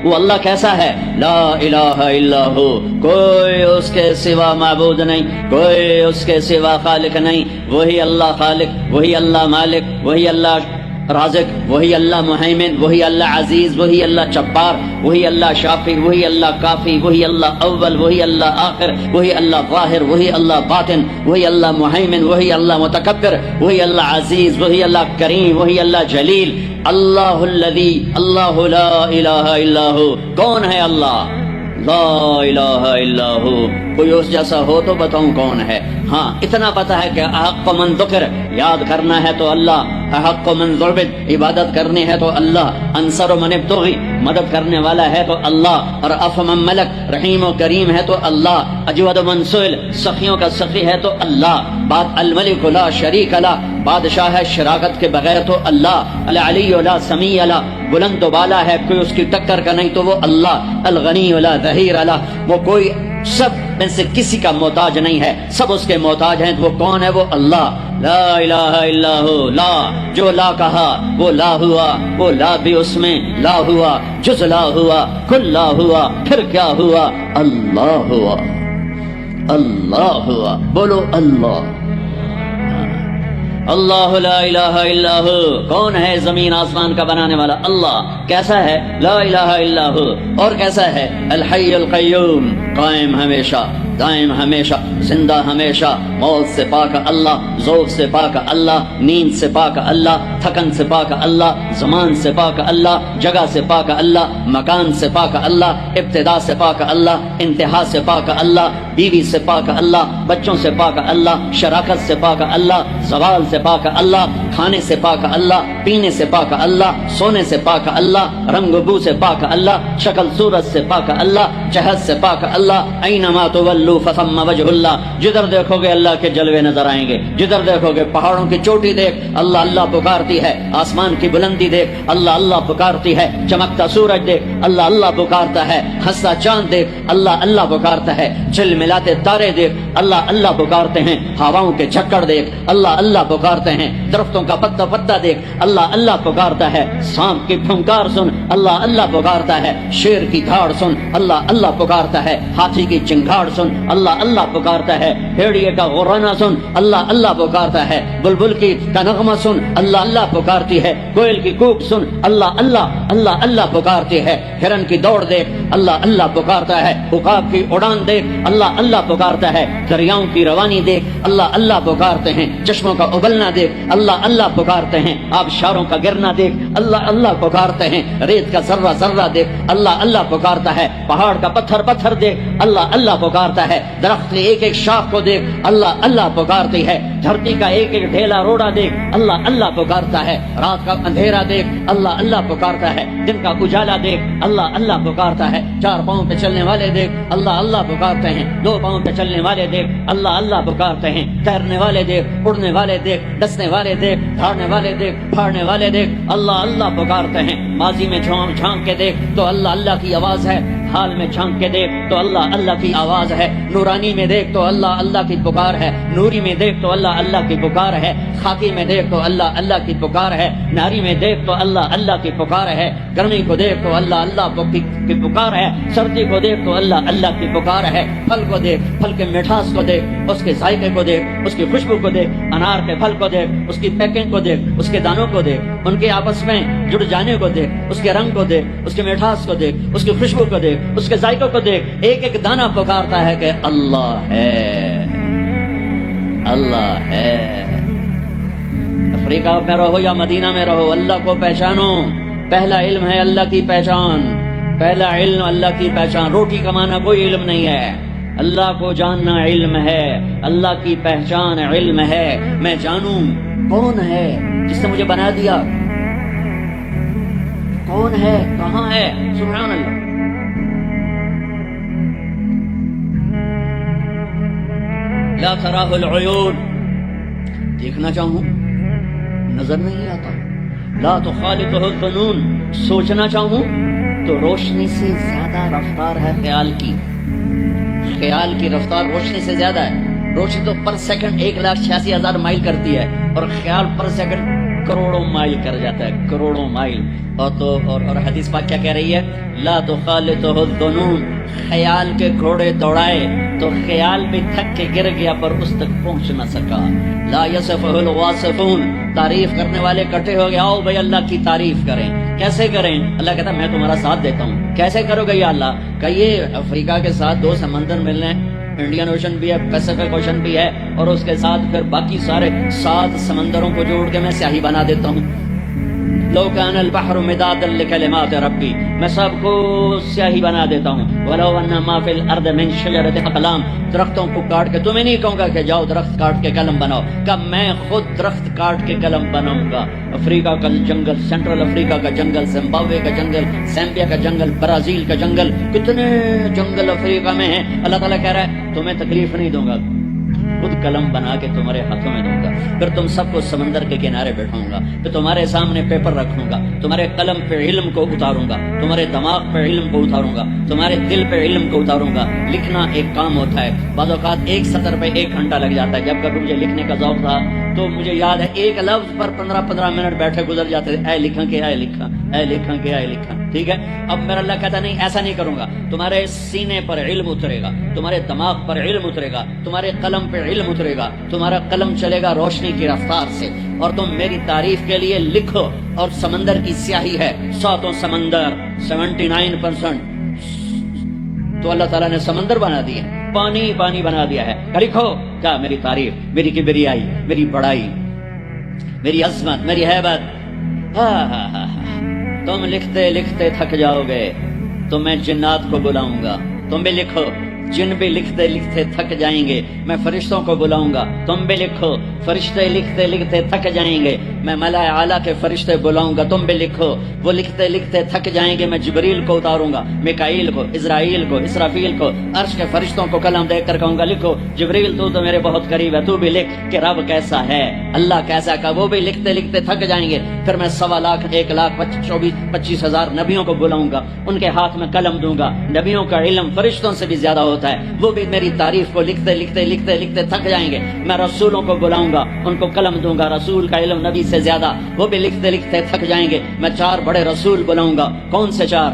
وہ اللہ کیسا ہے؟ لا الہ الا ہو، کوئی اس کے سوا معبود نہیں، کوئی اس کے سوا خالق نہیں، وہی اللہ خالق، وہی اللہ مالک، وہی اللہ رازق، وہی اللہ محیمن، وہی اللہ عزیز، وہی اللہ جبار، وہی اللہ شافی، وہی اللہ کافی، وہی اللہ اول، وہی اللہ آخر، وہی اللہ ظاہر، وہی اللہ باطن، وہی اللہ محیمن، وہی اللہ متکبر، وہی اللہ عزیز، وہی اللہ کریم، وہی اللہ جلیل، اللہ الذی اللہ لا الہ الا ہو۔ کون ہے اللہ؟ لا الہ الا ہو، کوئی اس جیسا ہو تو بتاؤں کون ہے؟ ہاں اتنا پتا ہے کہ احق من ذکر، یاد کرنا ہے تو اللہ، احق من ضربت، عبادت کرنی ہے تو اللہ، انصر من ابتغی، مدد کرنے والا ہے تو اللہ، اور اف من ملک، رحیم و کریم ہے تو اللہ، اجود من سئل، سخیوں کا سخی ہے تو اللہ، بات الملک لا شریک لا، بادشاہ ہے شراکت کے بغیر تو اللہ، العلی لا سمیع لا، بلند و بالا ہے کوئی اس کی ٹکر کا نہیں تو وہ اللہ، الغنی لا ظہیر لا، وہ کوئی سب میں سے کسی کا محتاج نہیں ہے، سب اس کے محتاج ہیں، وہ کون ہے؟ وہ اللہ، لا الہ الا ہو، لا جو لا کہا وہ لا ہوا، وہ لا بھی اس میں لا ہوا، جز لا ہوا، کل لا ہوا، پھر کیا ہوا؟ اللہ ہوا، اللہ ہوا، بولو اللہ، اللہ لا الہ الا ہو۔ کون ہے زمین آسمان کا بنانے والا؟ اللہ کیسا ہے؟ لا الہ الا ہو۔ اور کیسا ہے؟ الحی القیوم، قائم ہمیشہ، دائم ہمیشہ، زندہ ہمیشہ، موت سے پاک اللہ، ذوق سے پاک اللہ، نیند سے پاک اللہ، تھکن سے پاک اللہ، زمان سے پاک اللہ، جگہ سے پاک اللہ، مکان سے پاک اللہ، ابتدا سے پاک اللہ، انتہا سے پاک اللہ، بیوی سے پاک اللہ، بچوں سے پاک اللہ، شراکت سے پاک اللہ، زوال سے پاک اللہ، کھانے سے پاک اللہ، پینے سے پاک اللہ، سونے سے پاک اللہ، رنگ بو سے پاک اللہ، شکل صورت سے پاک اللہ، جہد سے پاک اللہ، اینما تولوا فثم وجہ اللہ، جدھر دیکھو گے اللہ کے جلوے نظر آئیں گے، جدھر دیکھو گے پہاڑوں کی چوٹی دیکھ اللہ اللہ پکارتی ہے، آسمان کی بلندی دیکھ اللہ اللہ پکارتی ہے، چمکتا سورج دیکھ اللہ اللہ پکارتا ہے، ہنستا چاند دیکھ اللہ اللہ پکارتا ہے، چل ملاتے تارے دیکھ اللہ اللہ پکارتے ہیں، ہواؤں کے جھکڑ دیکھ اللہ اللہ پکارتے ہیں، درختوں کا پتا پتا دیکھ اللہ اللہ پکارتا ہے، سانپ کی پھنکار سن اللہ اللہ پکارتا ہے، شیر کی دھاڑ سن اللہ اللہ پکارتا ہے، ہاتھی کی چنگھاڑ سن اللہ اللہ پکارتا ہے، بھیڑیے کا غرانا سن اللہ اللہ پکارتا ہے، بلبل کی کا نغمہ سن اللہ اللہ پکارتی ہے، کوئل کی کوک سن اللہ اللہ اللہ اللہ پکارتی ہے، ہرن کی دوڑ دیکھ اللہ اللہ پکارتا ہے، عقاب کی اڑان دیکھ اللہ اللہ پکارتا ہے، دریاؤں کی روانی دیکھ اللہ اللہ پکارتے ہیں، چشموں کا ابلنا دیکھ اللہ اللہ پکارتے ہیں، آبشاروں کا گرنا دیکھ اللہ اللہ پکارتے ہیں، ریت کا ذرہ ذرہ دیکھ اللہ اللہ پکارتا ہے، پہاڑ کا پتھر پتھر دیکھ اللہ اللہ پکارتا ہے، درخت کی ایک ایک شاخ کو دیکھ اللہ اللہ پکارتی ہے، دھرتی کا ایک ایک ڈھیلا روڑا دیکھ اللہ اللہ پکارتا ہے، رات کا اندھیرا دیکھ اللہ اللہ پکارتا ہے، دن کا اجالا دیکھ اللہ اللہ پکارتا ہے، چار پاؤں پہ چلنے والے دیکھ اللہ اللہ پکارتے ہیں، دو پاؤں پہ چلنے والے دیکھ اللہ اللہ پکارتے ہیں، تیرنے والے دیکھ، اڑنے والے دیکھ، ڈسنے والے دیکھ، دھاڑنے والے دیکھ، پھاڑنے والے دیکھ اللہ اللہ پکارتے ہیں، ماضی میں جھانک کے دیکھ تو اللہ اللہ کی آواز ہے، حال میں جھانک کے دیکھ تو اللہ اللہ کی آواز ہے، نورانی میں دیکھ تو اللہ اللہ کی پکار ہے، نوری میں دیکھ تو اللہ اللہ کی پکار ہے، خاکی میں دیکھ تو اللہ اللہ کی پکار ہے، ناری میں دیکھ تو اللہ اللہ کی پکار ہے، گرمی کو دیکھ تو اللہ اللہ کی پکار ہے، سردی کو دیکھ تو اللہ اللہ کی پکار ہے، پھل کو دیکھ، پھل کے مٹھاس کو دیکھ، اس کے ذائقے کو دیکھ، اس کی خوشبو کو دیکھ، انار کے پھل کو دیکھ، اس کی پیکنگ کو دیکھ، اس کے دانوں کو دیکھ، ان کے آپس میں جڑ جانے کو دیکھ، اس کے رنگ کو دیکھ، اس کے مٹھاس کو دیکھ، اس کی خوشبو کو دیکھ، اس کے ذائقوں کو دیکھ، ایک ایک دانہ پکارتا ہے کہ اللہ ہے، اللہ ہے۔ افریقہ میں رہو یا مدینہ میں رہو، اللہ کو پہچانو، پہلا علم ہے اللہ کی پہچان، پہلا علم اللہ کی پہچان، روٹی کمانا کوئی علم نہیں ہے، اللہ کو جاننا علم ہے، اللہ کی پہچان علم ہے، میں جانوں کون ہے جس نے مجھے بنا دیا، کون ہے، کہاں ہے، سبحان اللہ۔ لا تراہ العیون، دیکھنا چاہوں نظر نہیں آتا، لا تخالطہ الظنون، سوچنا چاہوں تو روشنی سے زیادہ رفتار ہے خیال کی، خیال کی رفتار روشنی سے زیادہ ہے، روشنی تو پر سیکنڈ 1,86,000 مائل کرتی ہے اور خیال پر سیکنڈ کروڑوں مائل کر جاتا ہے، کروڑوں مائل۔ اور حدیث پاک کیا کہہ رہی ہے؟ لا تخالطہ الظنون، خیال کے گھوڑے دوڑائے تو خیال بھی تھک کے گر گیا پر اس تک پہنچ نہ سکا۔ لا یصفہ الواصفون، تعریف کرنے والے کٹھے ہو گئے، آؤ بھائی اللہ کی تعریف کریں۔ کیسے کریں؟ اللہ کہتا ہے میں تمہارا ساتھ دیتا ہوں۔ کیسے کرو گے یا اللہ؟ کہ یہ افریقہ کے ساتھ 2 سمندر مل رہے ہیں، انڈین اوشن بھی ہے، پیسیفک اوشن بھی ہے، اور اس کے ساتھ پھر باقی سارے 7 سمندروں کو جوڑ کے میں سیاہی بنا دیتا ہوں۔ لو کان البحر مدادا لکلمات ربی، میں سب کو سیاہی بنا دیتا ہوں۔ ولو ان ما فی الارض من شجرۃ اقلام، درختوں کو کاٹ کے، تمہیں نہیں کہوں گا کہ جاؤ درخت کاٹ کے قلم بناؤ، کہ میں خود درخت کاٹ کے قلم بناؤں گا۔ افریقہ کا جنگل، سینٹرل افریقہ کا جنگل، زمبابوے کا جنگل، زامبیا کا جنگل، برازیل کا جنگل، کتنے جنگل افریقہ میں ہیں۔ اللہ تعالیٰ کہہ رہا ہے تمہیں تکلیف نہیں دوں گا، خود قلم بنا کے تمہارے ہاتھوں میں دوں گا، پھر تم سب کو سمندر کے کنارے بٹھاؤں گا، پھر تمہارے سامنے پیپر رکھوں گا، تمہارے قلم پہ علم کو اتاروں گا، تمہارے دماغ پہ علم کو اتاروں گا، تمہارے دل پہ علم کو اتاروں گا۔ لکھنا ایک کام ہوتا ہے، بعض اوقات 1 سطر پہ 1 گھنٹہ لگ جاتا ہے۔ جب کبھی مجھے لکھنے کا ذوق تھا تو مجھے یاد ہے 1 لفظ پر 15 منٹ بیٹھے گزر جاتے تھے، اے لکھاں کہ اے لکھاں، اے لکھاں کہ اے لکھاں۔ ٹھیک ہے، اب میرا اللہ کہتا نہیں ایسا نہیں کروں گا، تمہارے سینے پر علم اترے گا، تمہارے دماغ پر علم اترے گا، تمہارے قلم پہ علم اترے گا، تمہارا قلم چلے گا روشنی کی رفتار سے، اور تم میری تعریف کے لیے لکھو۔ اور سمندر کی سیاہی ہے، 7 سمندر، 79%، تو اللہ تعالیٰ نے سمندر بنا دیا، پانی پانی بنا دیا ہے۔ لکھو کیا؟ میری تعریف، میری کبریائی، میری بڑائی، میری عظمت، میری ہیبت۔ تم لکھتے لکھتے تھک جاؤ گے تو میں جنات کو بلاؤں گا، تم بھی لکھو۔ جن بھی لکھتے لکھتے تھک جائیں گے میں فرشتوں کو بلاؤں گا، تم بھی لکھو۔ فرشتے لکھتے لکھتے تھک جائیں گے میں ملائے اعلیٰ کے فرشتے بلاؤں گا، تم بھی لکھو۔ وہ لکھتے لکھتے تھک جائیں گے میں جبریل کو اتاروں گا، میکائیل کو، اسرائیل کو، اسرافیل کو، عرش کے فرشتوں کو قلم دے کر کہوں گا لکھو۔ جبریل تو میرے بہت قریب ہے، تو بھی لکھ کہ رب کیسا ہے، اللہ کیسا کا۔ وہ بھی لکھتے لکھتے تھک جائیں گے، پھر میں 1,25,000 نبیوں کو بلاؤں گا، ان کے ہاتھ میں قلم دوں گا۔ نبیوں کا علم فرشتوں سے بھی زیادہ ہوتا ہے، وہ بھی میری تعریف کو لکھتے لکھتے لکھتے لکھتے تھک جائیں گے۔ میں رسولوں کو بلاؤں گا، ان کو قلم دوں گا، رسول کا علم نبی سے زیادہ، وہ بھی لکھتے لکھتے تھک جائیں گے۔ میں 4 بڑے رسول بلاؤں گا۔ کون سے 4؟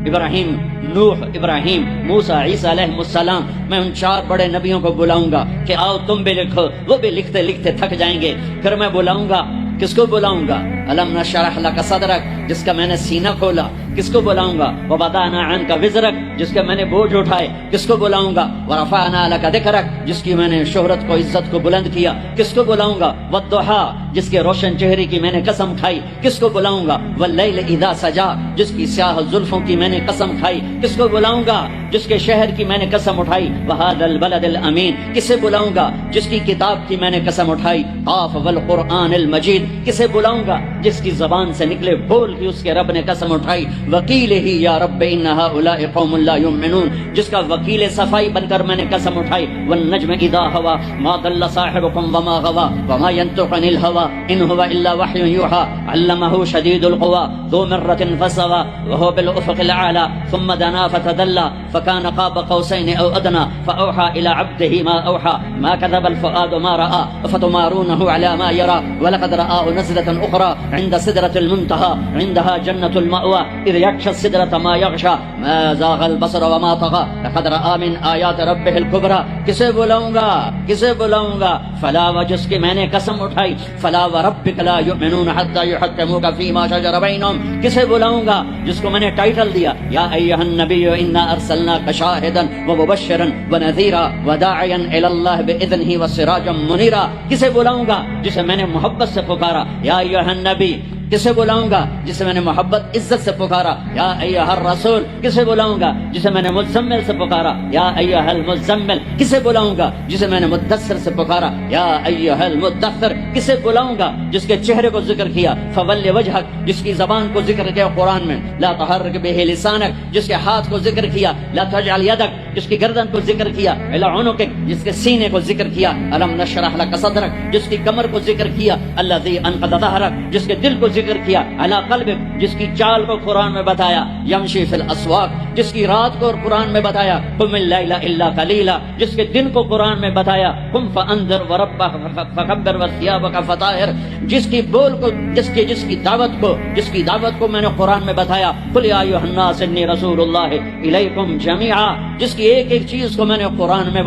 ابراہیم، نوح، ابراہیم، موسیٰ، عیسیٰ علیہ السلام۔ میں ان 4 بڑے نبیوں کو بلاؤں گا کہ آؤ تم بھی لکھو، وہ بھی لکھتے لکھتے تھک جائیں گے۔ پھر میں بلاؤں گا، کس کو بلاؤں گا؟ الم نشرح لک صدرک، جس کا میں نے سینہ کھولا، کس کو بلاؤں گا؟ ووضعنا عنک وزرک، جس کا میں نے بوجھ اٹھائے، کس کو بلاؤں گا؟ ورفعنا لک ذکرک، جس کی میں نے شہرت کو، عزت کو بلند کیا، کس کو بلاؤں گا؟ والضحیٰ، جس کے روشن چہرے کی میں نے قسم کھائی، کس کو بلاؤں گا؟ واللیل اذا سجا، جس کی سیاہ زلفوں کی میں نے قسم کھائی، کس کو بلاؤں گا؟ جس کے شہر کی میں نے قسم اٹھائی۔ وہذا البلد الامین، کسے بلاؤں گا؟ جس کی کتاب کی میں نے قسم اٹھائی۔ قاف والقرآن المجید، کسے بلاؤں گا؟ جس کی زبان سے نکلے بول کی اس کے رب نے قسم اٹھائی۔ وکیل ہی یا رب ان ہؤلاء قوم لا یؤمنون، جس کا وکیل صفائی بن کر میں نے قسم اٹھائی۔ والنجم اذا ہوا ما ضل صاحبکم وما غوا وما ينطق عن الهوى ان هو الا وحی یوحى علمه شدید القوى ذو مرة فاستوى وهو بالافق الاعلى ثم دنا فتدلى فكان قاب قوسين او ادنى فاوحى الى عبده ما اوحى ما كذب الفؤاد ما راى افتمارونه على ما يرى ولقد رآه نزلة اخرى عند سدرة المنتهى عندها جنة المأوى اذ يغشى السدرة ما يغشى ما زاغ البصر وما طغى لقد رآ من آیات ربه الكبرى۔ کسے بلاؤں گا؟ کسے بلاؤں گا؟ فلا، و جس کی میں نے قسم اٹھائی۔ فلا وربک لا یؤمنون حتى يحكموك فيما شجر بينهم، کسے بلاؤں گا؟ جس کو میں نے ٹائٹل دیا یا ایھا النبی انا ارسلناک شاہدا ومبشرا ونذیرا وداعیا الی اللہ باذنہ وسراجا منیرا۔ کسے بلاؤں گا؟ جسے میں نے محبت سے پکارا یا ایھا النبی۔ کسے بلاؤں گا؟ جسے میں نے محبت عزت سے پکارا یا ایھا الرسول۔ کسے بلاؤں گا؟ جسے میں نے مزمل سے پکارا یا ایھا المزمل۔ کسے بلاؤں گا؟ جسے میں نے مدثر سے پکارا یا ایھا المدثر۔ کسے بلاؤں گا؟ جس کے چہرے کو ذکر کیا فول وجہک، جس کی زبان کو ذکر کیا قرآن میں لا تحرک بہ لسانک، جس کے ہاتھ کو ذکر کیا لا تجعل یدک، جس کی گردن کو ذکر کیا الی عنقک، جس کے سینے کو ذکر کیا الم نشرح لک صدرک، جس کی کمر کو ذکر کیا الذی انقض ظہرک، جس کے دل کو ذکر کیا، علی قلبک جس کی چال کو قرآن میں بتایا، یمشی فی الاسواق جس کی رات کو قرآن میں بتایا، قم اللیل الا قلیلا جس کے دن کو قرآن میں بتایا، قم فانذر وربک فکبر وثیابک فطہر جس کی بول کو جس کی دعوت کو میں نے قرآن میں بتایا، قل یا ایھا الناس انی رسول اللہ الیکم جمیعا جس کی ایک ایک چیز کو میں نے قرآن میں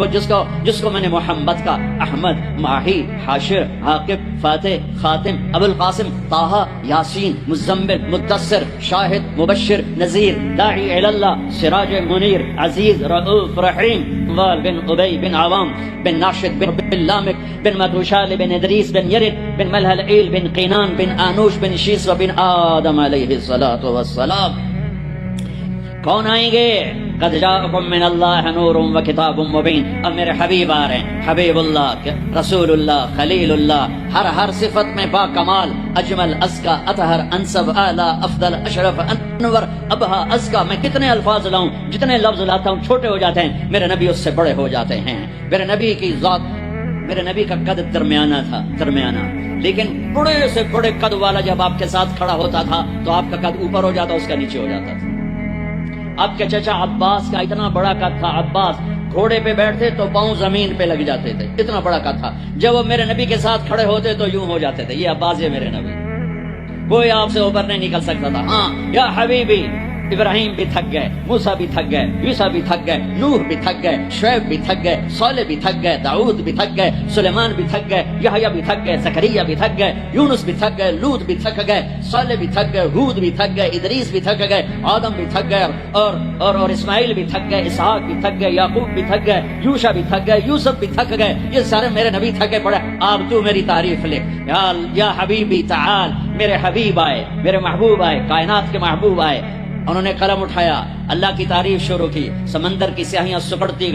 جس کو میں نے محمد کا احمد، ماہی، حاشر، عاقب، فاتح، خاتم، ابو القاسم، طٰہٰ، یاسین، مزمل، مدثر، شاہد، مبشر، نذیر، داعی الی اللہ، سراج منیر، عزیز، رؤوف، رحیم، وال بن ابی بن عوام بن ناشد بن لامک بن مدوشال بن ادریس بن یرد بن ملہلئیل بن قینان بن آنوش بن شیس و بن آدم علیہ الصلاۃ والسلام۔ کون آئیں گے؟ قد جاءکم من اللہ نور و کتاب مبین۔ اب میرے حبیب آ رہے ہیں، حبیب اللہ، رسول اللہ، خلیل اللہ، ہر صفت میں با کمال، اجمل، ازکا، اطہر، انسب، اعلی، افضل، اشرف، انور، ابہا، ازکا۔ میں کتنے الفاظ لاؤں، جتنے لفظ لاتا ہوں چھوٹے ہو جاتے ہیں، میرے نبی اس سے بڑے ہو جاتے ہیں۔ میرے نبی کی ذات، میرے نبی کا قد درمیانہ، لیکن بڑے سے بڑے قد والا جب آپ کے ساتھ کھڑا ہوتا تھا تو آپ کا قد اوپر ہو جاتا، اس کا نیچے ہو جاتا تھا۔ آپ کے چچا عباس کا اتنا بڑا قد تھا، عباس گھوڑے پہ بیٹھتے تو پاؤں زمین پہ لگ جاتے تھے، اتنا بڑا قد تھا۔ جب وہ میرے نبی کے ساتھ کھڑے ہوتے تو یوں ہو جاتے تھے۔ یہ عباس ہے میرے نبی، کوئی آپ سے اوپر نہیں نکل سکتا تھا۔ ہاں یا حبیبی، ابراہیم بھی تھک گئے، موسیٰ بھی تھک گئے، عیسیٰ بھی تھک گئے، نوح بھی تھک گئے، شعیب بھی تھک گئے، صالح بھی تھک گئے، داؤد بھی تھک گئے، سلیمان بھی تھک گئے، یحییٰ بھی تھک گئے، زکریا بھی تھک گئے، یونس بھی تھک گئے، لوط بھی تھک گئے، صالح بھی تھک گئے، ہود بھی تھک گئے، ادریس بھی تھک گئے، آدم بھی تھک گئے، اور اسماعیل بھی تھک گئے، اسحاق بھی تھک گئے، یعقوب بھی تھک گئے، یوشع بھی تھک گئے، یوسف بھی تھک گئے۔ یہ سارے میرے نبی تھکے پڑے۔ اب تو میری تعریف لکھ، یا حبیبی تعال، میرے حبیب آئے، میرے محبوب آئے، کائنات کے محبوب آئے۔ انہوں نے قلم اٹھایا، اللہ کی تعریف شروع کی، سمندر کی سیاہیاں سکڑتی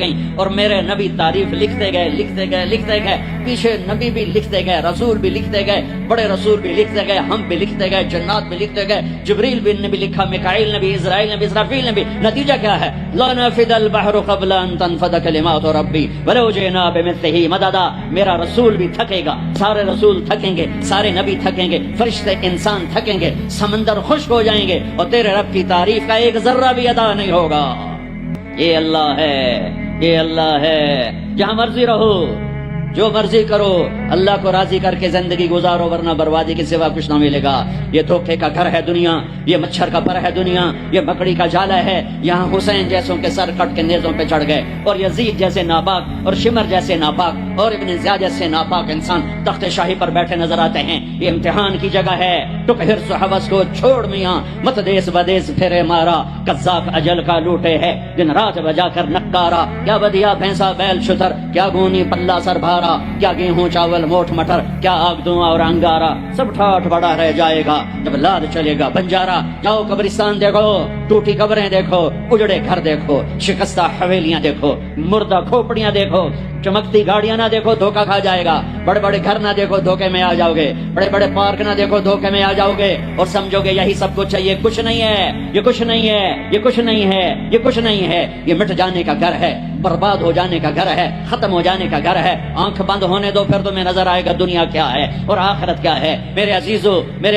گئیں اور میرے نبی تعریف لکھتے گئے، پیچھے نبی بھی لکھتے گئے، رسول بھی لکھتے گئے، بڑے رسول بھی لکھتے گئے، ہم بھی لکھتے گئے، جنات بھی لکھتے گئے، جبریل نے بھی لکھا، میکائیل نے بھی، اسرائیل نے بھی، اسرافیل نے بھی۔ نتیجہ کیا ہے؟ لا نفد البحر قبل ان تنفد کلمات ربی ولو جئنا بمثلہ مددا۔ میرا رسول بھی تھکے گا، سارے رسول تھکیں گے، سارے نبی تھکیں گے، فرشتے انسان تھکیں گے، سمندر خشک ہو جائیں گے اور تیرے رب کی تعریف کا ایک ذرہ بھی ادا نہیں ہوگا۔ یہ اللہ ہے، جہاں مرضی رہو، جو مرضی کرو، اللہ کو راضی کر کے زندگی گزارو، ورنہ بربادی کے سوا کچھ نہ ملے گا۔ یہ دھوکے کا گھر ہے دنیا، یہ مچھر کا پر ہے دنیا، یہ مکڑی کا جالا ہے۔ یہاں حسین جیسوں کے سر کٹ کے نیزوں پہ چڑھ گئے، اور یزید جیسے ناپاک، اور شمر جیسے ناپاک، اور ابن زیاد جیسے ناپاک انسان تخت شاہی پر بیٹھے نظر آتے ہیں۔ یہ امتحان کی جگہ ہے۔ تو حرص و ہوس کو چھوڑ میاں، مت دیس بدیس پھرے مارا، قذاق اجل کا لوٹے ہے دن رات بجا کر نکارا۔ کیا بدیا بھینسا بیل شتر، کیا گونی پلہ سر بھارا، کیا گیہوں چاول موٹ مٹر، کیا آگ دھواں اور انگارا، سب ٹھاٹھ بڑا رہ جائے گا جب لاد چلے گا بنجارا۔ جاؤ قبرستان دیکھو، ٹوٹی قبریں دیکھو، اجڑے گھر دیکھو، شکستہ حویلیاں دیکھو، مردہ کھوپڑیاں دیکھو، چمکتی گاڑیاں نہ دیکھو، دھوکہ کھا جائے گا۔ بڑے بڑے گھر نہ دیکھو، دھوکے میں آ جاؤ گے۔ بڑے بڑے پارک نہ دیکھو، دھوکے میں آ جاؤ گے اور سمجھو گے یہی سب کچھ ہے۔ یہ کچھ نہیں ہے، یہ کچھ نہیں ہے، یہ کچھ نہیں ہے، یہ کچھ نہیں ہے۔ یہ مٹ جانے کا گھر ہے، برباد ہو جانے کا گھر ہے، ختم ہو جانے کا گھر ہے۔ آنکھ بند ہونے دو، پھر تمہیں نظر آئے گا دنیا کیا ہے اور آخرت کیا ہے۔ میرے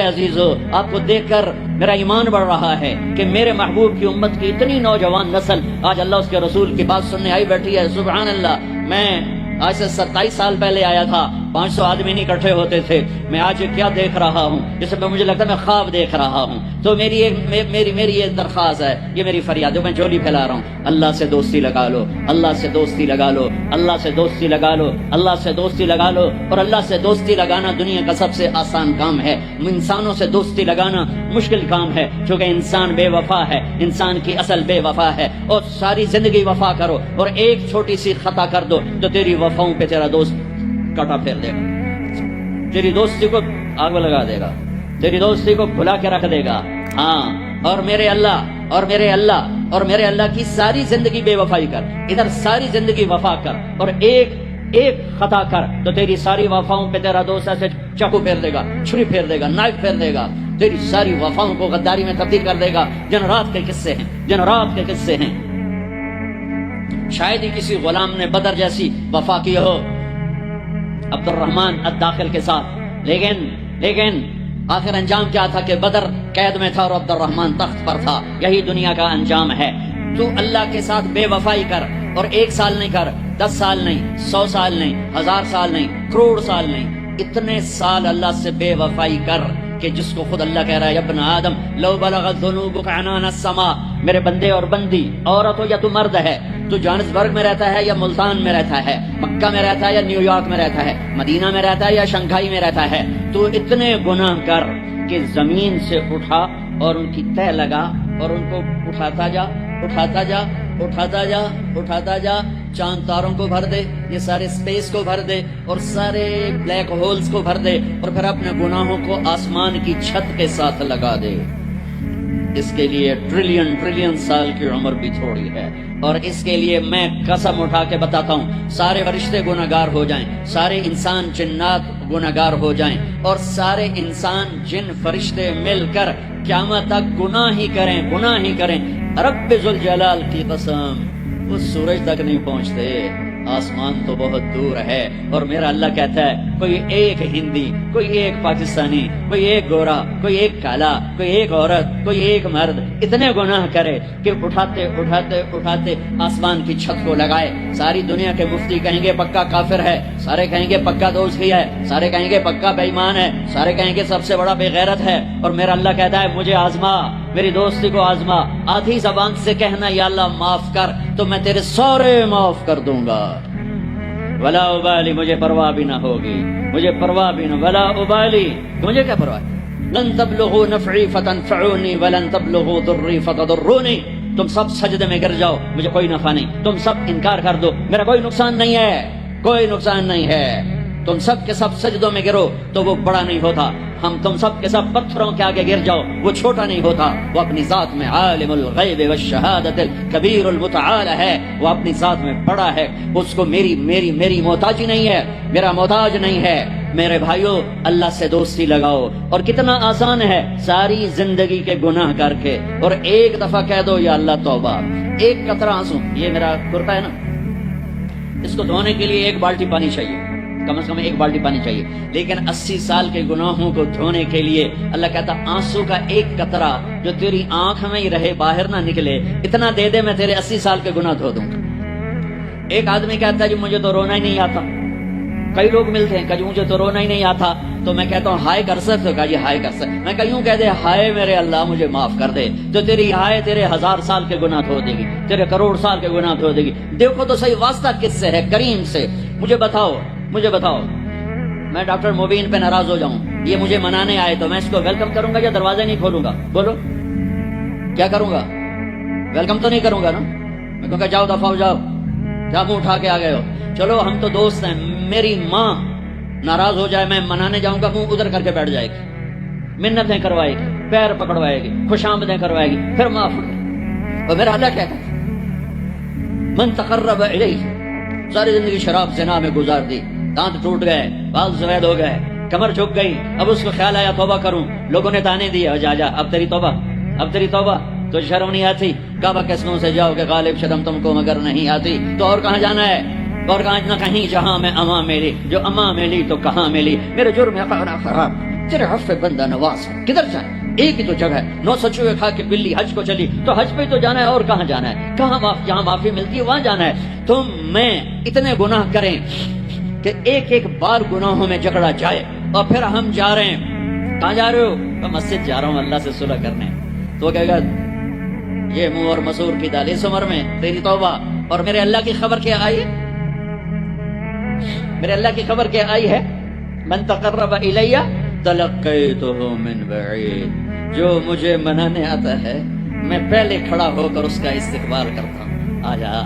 عزیزو، آپ کو دیکھ کر میرا ایمان بڑھ رہا ہے کہ میرے محبوب کی امت کی اتنی نوجوان نسل آج اللہ اس کے رسول کی بات سننے آئی بیٹھی ہے۔ سبحان اللہ۔ میں آج سے 27 سال پہلے آیا تھا، 500 آدمی نہیں اکٹھے ہوتے تھے۔ میں آج کیا دیکھ رہا ہوں، جس میں مجھے لگتا ہے میں خواب دیکھ رہا ہوں۔ تو میری یہ درخواست ہے، یہ میری فریاد ہے، میں جھولی پھیلا رہا ہوں، اللہ سے دوستی لگا لو، اللہ سے دوستی لگا لو، اللہ سے دوستی لگا لو، اللہ سے دوستی لگا لو۔ اور اللہ سے دوستی لگانا دنیا کا سب سے آسان کام ہے۔ انسانوں سے دوستی لگانا مشکل کام ہے، کیونکہ انسان بے وفا ہے، انسان کی اصل بے وفا ہے۔ اور ساری زندگی وفا کرو اور ایک چھوٹی سی خطا کر دو تو تیری وفاؤں پہ تیرا دوست کاٹا پھیر دے گا، تیری دوستی کو آگ لگا دے گا، تیری دوستی کو بھلا کے رکھ دے گا۔ ہاں، اور میرے اللہ کی ساری زندگی بے وفائی کر، ادھر ساری زندگی وفا کر اور ایک خطا کر تو تیری ساری وفاؤں پہ تیرا دوست ایسے چاقو پھیر دے گا، چھری پھیر دے گا، نائف پھیر دے گا، تیری ساری وفاؤں کو غداری میں تبدیل کر دے گا۔ جن رات کے قصے ہیں، شاید ہی کسی غلام نے بدر جیسی وفا کی ہو عبد الرحمن الداخل کے ساتھ، لیکن لیکن آخر انجام کیا تھا کہ بدر قید میں تھا اور عبد الرحمن تخت پر تھا. یہی دنیا کا انجام ہے. تو اللہ کے ساتھ بے وفائی کر، اور 1 سال نہیں کر، 10 سال نہیں، 100 سال نہیں، 1000 سال نہیں، کروڑ سال نہیں، اتنے سال اللہ سے بے وفائی کر کہ جس کو خود اللہ کہہ رہا ہے یا ابن آدم لو بلغت ذنوبک عنان السماء. میرے بندے اور بندی، عورت ہو یا تو مرد ہے، تو جوہانسبرگ میں رہتا ہے یا ملتان میں رہتا ہے، مکہ میں رہتا ہے یا نیو یارک میں رہتا ہے، مدینہ میں رہتا ہے یا شنگھائی میں رہتا ہے، تو اتنے گناہ کر کہ زمین سے اٹھا اور ان کی تہ لگا اور ان کو اٹھاتا جا، اٹھاتا جا، اٹھاتا جا، اٹھاتا جا. چاند تاروں کو بھر دے، یہ سارے سپیس کو بھر دے، اور سارے بلیک ہولز کو بھر دے، اور پھر اپنے گناہوں کو آسمان کی چھت کے ساتھ لگا دے. اس کے لیے ٹریلین سال کی عمر بھی تھوڑی ہے. اور اس کے لیے میں قسم اٹھا کے بتاتا ہوں، سارے فرشتے گناہگار ہو جائیں، سارے انسان جنات گناہگار ہو جائیں، اور سارے انسان جن فرشتے مل کر قیامت تک گناہ ہی کریں، رب ذوالجلال کی قسم وہ سورج تک نہیں پہنچتے. آسمان تو بہت دور ہے. اور میرا اللہ کہتا ہے کوئی ایک ہندی، کوئی ایک پاکستانی، کوئی ایک گورا، کوئی ایک کالا، کوئی ایک عورت، کوئی ایک مرد اتنے گناہ کرے کہ اٹھاتے اٹھاتے اٹھاتے آسمان کی چھت کو لگائے. ساری دنیا کے مفتی کہیں گے پکا کافر ہے، سارے کہیں گے پکا دوزخی ہے، سارے کہیں گے پکا بے ایمان ہے، سارے کہیں گے سب سے بڑا بے غیرت ہے. اور میرا اللہ کہتا ہے مجھے آزما، میری دوستی کو آزما، آدھی زبان سے کہنا یا اللہ معاف کر تو میں تیرے سارے معاف کر دوں گا. ولا ابالی، مجھے پرواہ بھی نہ ہوگی، مجھے پرواہ بھی نہ، ولا ابالی، مجھے کیا پرواہ. لن تبلغوا نفعی فتنفعونی ولن تبلغوا ضری فتضرونی. تم سب سجدے میں گر جاؤ، مجھے کوئی نفع نہیں. تم سب انکار کر دو، میرا کوئی نقصان نہیں ہے، کوئی نقصان نہیں ہے. تم سب کے سب سجدوں میں گرو تو وہ بڑا نہیں ہوتا. تم سب کے سب پتھروں کے آگے گر جاؤ، وہ چھوٹا نہیں ہوتا. وہ اپنی ذات میں عالم الغیب والشہادت الکبیر المتعال ہے، وہ اپنی ذات میں بڑا ہے. اس کو میری محتاجی نہیں ہے، میرا محتاج نہیں ہے. میرے بھائیو، اللہ سے دوستی لگاؤ. اور کتنا آسان ہے، ساری زندگی کے گناہ کر کے اور ایک دفعہ کہہ دو یا اللہ توبہ. ایک قطرہ آنسو، یہ میرا کرتا ہے نا، اس کو دھونے کے لیے 1 بالٹی پانی چاہیے، کم از کم 1 بالٹی پانی چاہیے. لیکن 80 سال کے گناہوں کو دھونے کے لیے اللہ کہتا آنسو کا 1 قطرہ جو تیری آنکھ میں ہی رہے، باہر نہ نکلے، اتنا دے دے، میں تیرے 80 سال کے گناہ دھو دوں گا. ایک آدمی کہتا ہے جی مجھے تو رونا ہی نہیں آتا. کئی لوگ ملتے ہیں کہ مجھے تو رونا ہی نہیں آتا، تو میں کہتا ہوں ہائے کر سکتے ہو؟ کہا جی ہائے کر سکتے. میں کہوں کہہ دے ہائے میرے اللہ مجھے معاف کر دے، تو تیری ہائے تیرے 1000 سال کے گناہ دھو دے گی، تیرے کروڑ سال کے گناہ دھو دے گی. دیکھو تو صحیح واسطہ کس سے ہے؟ کریم سے. مجھے بتاؤ میں ڈاکٹر مبین پہ ناراض ہو جاؤں، یہ مجھے منانے آئے تو میں اس کو ویلکم کروں گا یا دروازے نہیں کھولوں گا؟ بولو کیا کروں گا؟ ویلکم تو نہیں کروں گا نا. میں کہوں گا جاؤ دفعہ ہو جاؤ، کیا منہ اٹھا کے آ گئے ہو؟ چلو ہم تو دوست ہیں. میری ماں ناراض ہو جائے، میں منانے جاؤں گا، منہ ادھر کر کے بیٹھ جائے گی، منتیں کروائے گی، پیر پکڑوائے گی، خوش آمدیں کروائے گی، پھر معاف. اور میرا اللہ کہتا ہے من تقرب الیہ. ساری زندگی شراب زنا میں گزار دی، دانت ٹوٹ گئے، بال سفید ہو گئے، کمر جھک گئی. اب اس کو خیال آیا توبہ کروں، لوگوں نے تانے دیے جا اب تیری توبہ. تو شرم نہیں آتی؟ کعبہ کے قسموں سے جاؤ کہ غالب شرم تم کو مگر نہیں آتی. تو اور کہاں جانا ہے؟ اور کہاں نہ کہیں جہاں میں اماں ملی، جو اماں ملی تو کہاں ملی. میرے جرم خراب، تیرے عفو بندہ نواز. کدھر جائیں؟ ایک ہی تو جگہ ہے. 9 سچوے کھا کے بلی حج کو چلی، تو حج پہ تو جانا ہے، اور کہاں جانا ہے؟ جہاں معافی ملتی ہے وہاں جانا ہے. تم میں اتنے گناہ کریں کہ ایک بار گناہوں میں جکڑا جائے. اور پھر ہم جا رہے ہیں، کہاں جا رہے ہو؟ میں مسجد جا رہا ہوں اللہ سے صلح کرنے. تو کہے گا یہ منہ اور مسور کی دال، اس عمر میں تیری توبہ. اور میرے اللہ کی خبر کیا آئی ہے؟ میرے اللہ کی خبر کیا آئی ہے؟ من تقرب الیہ تلقیتہ من بعید. جو مجھے منانے آتا ہے میں پہلے کھڑا ہو کر اس کا استقبال کرتا ہوں. آ جا،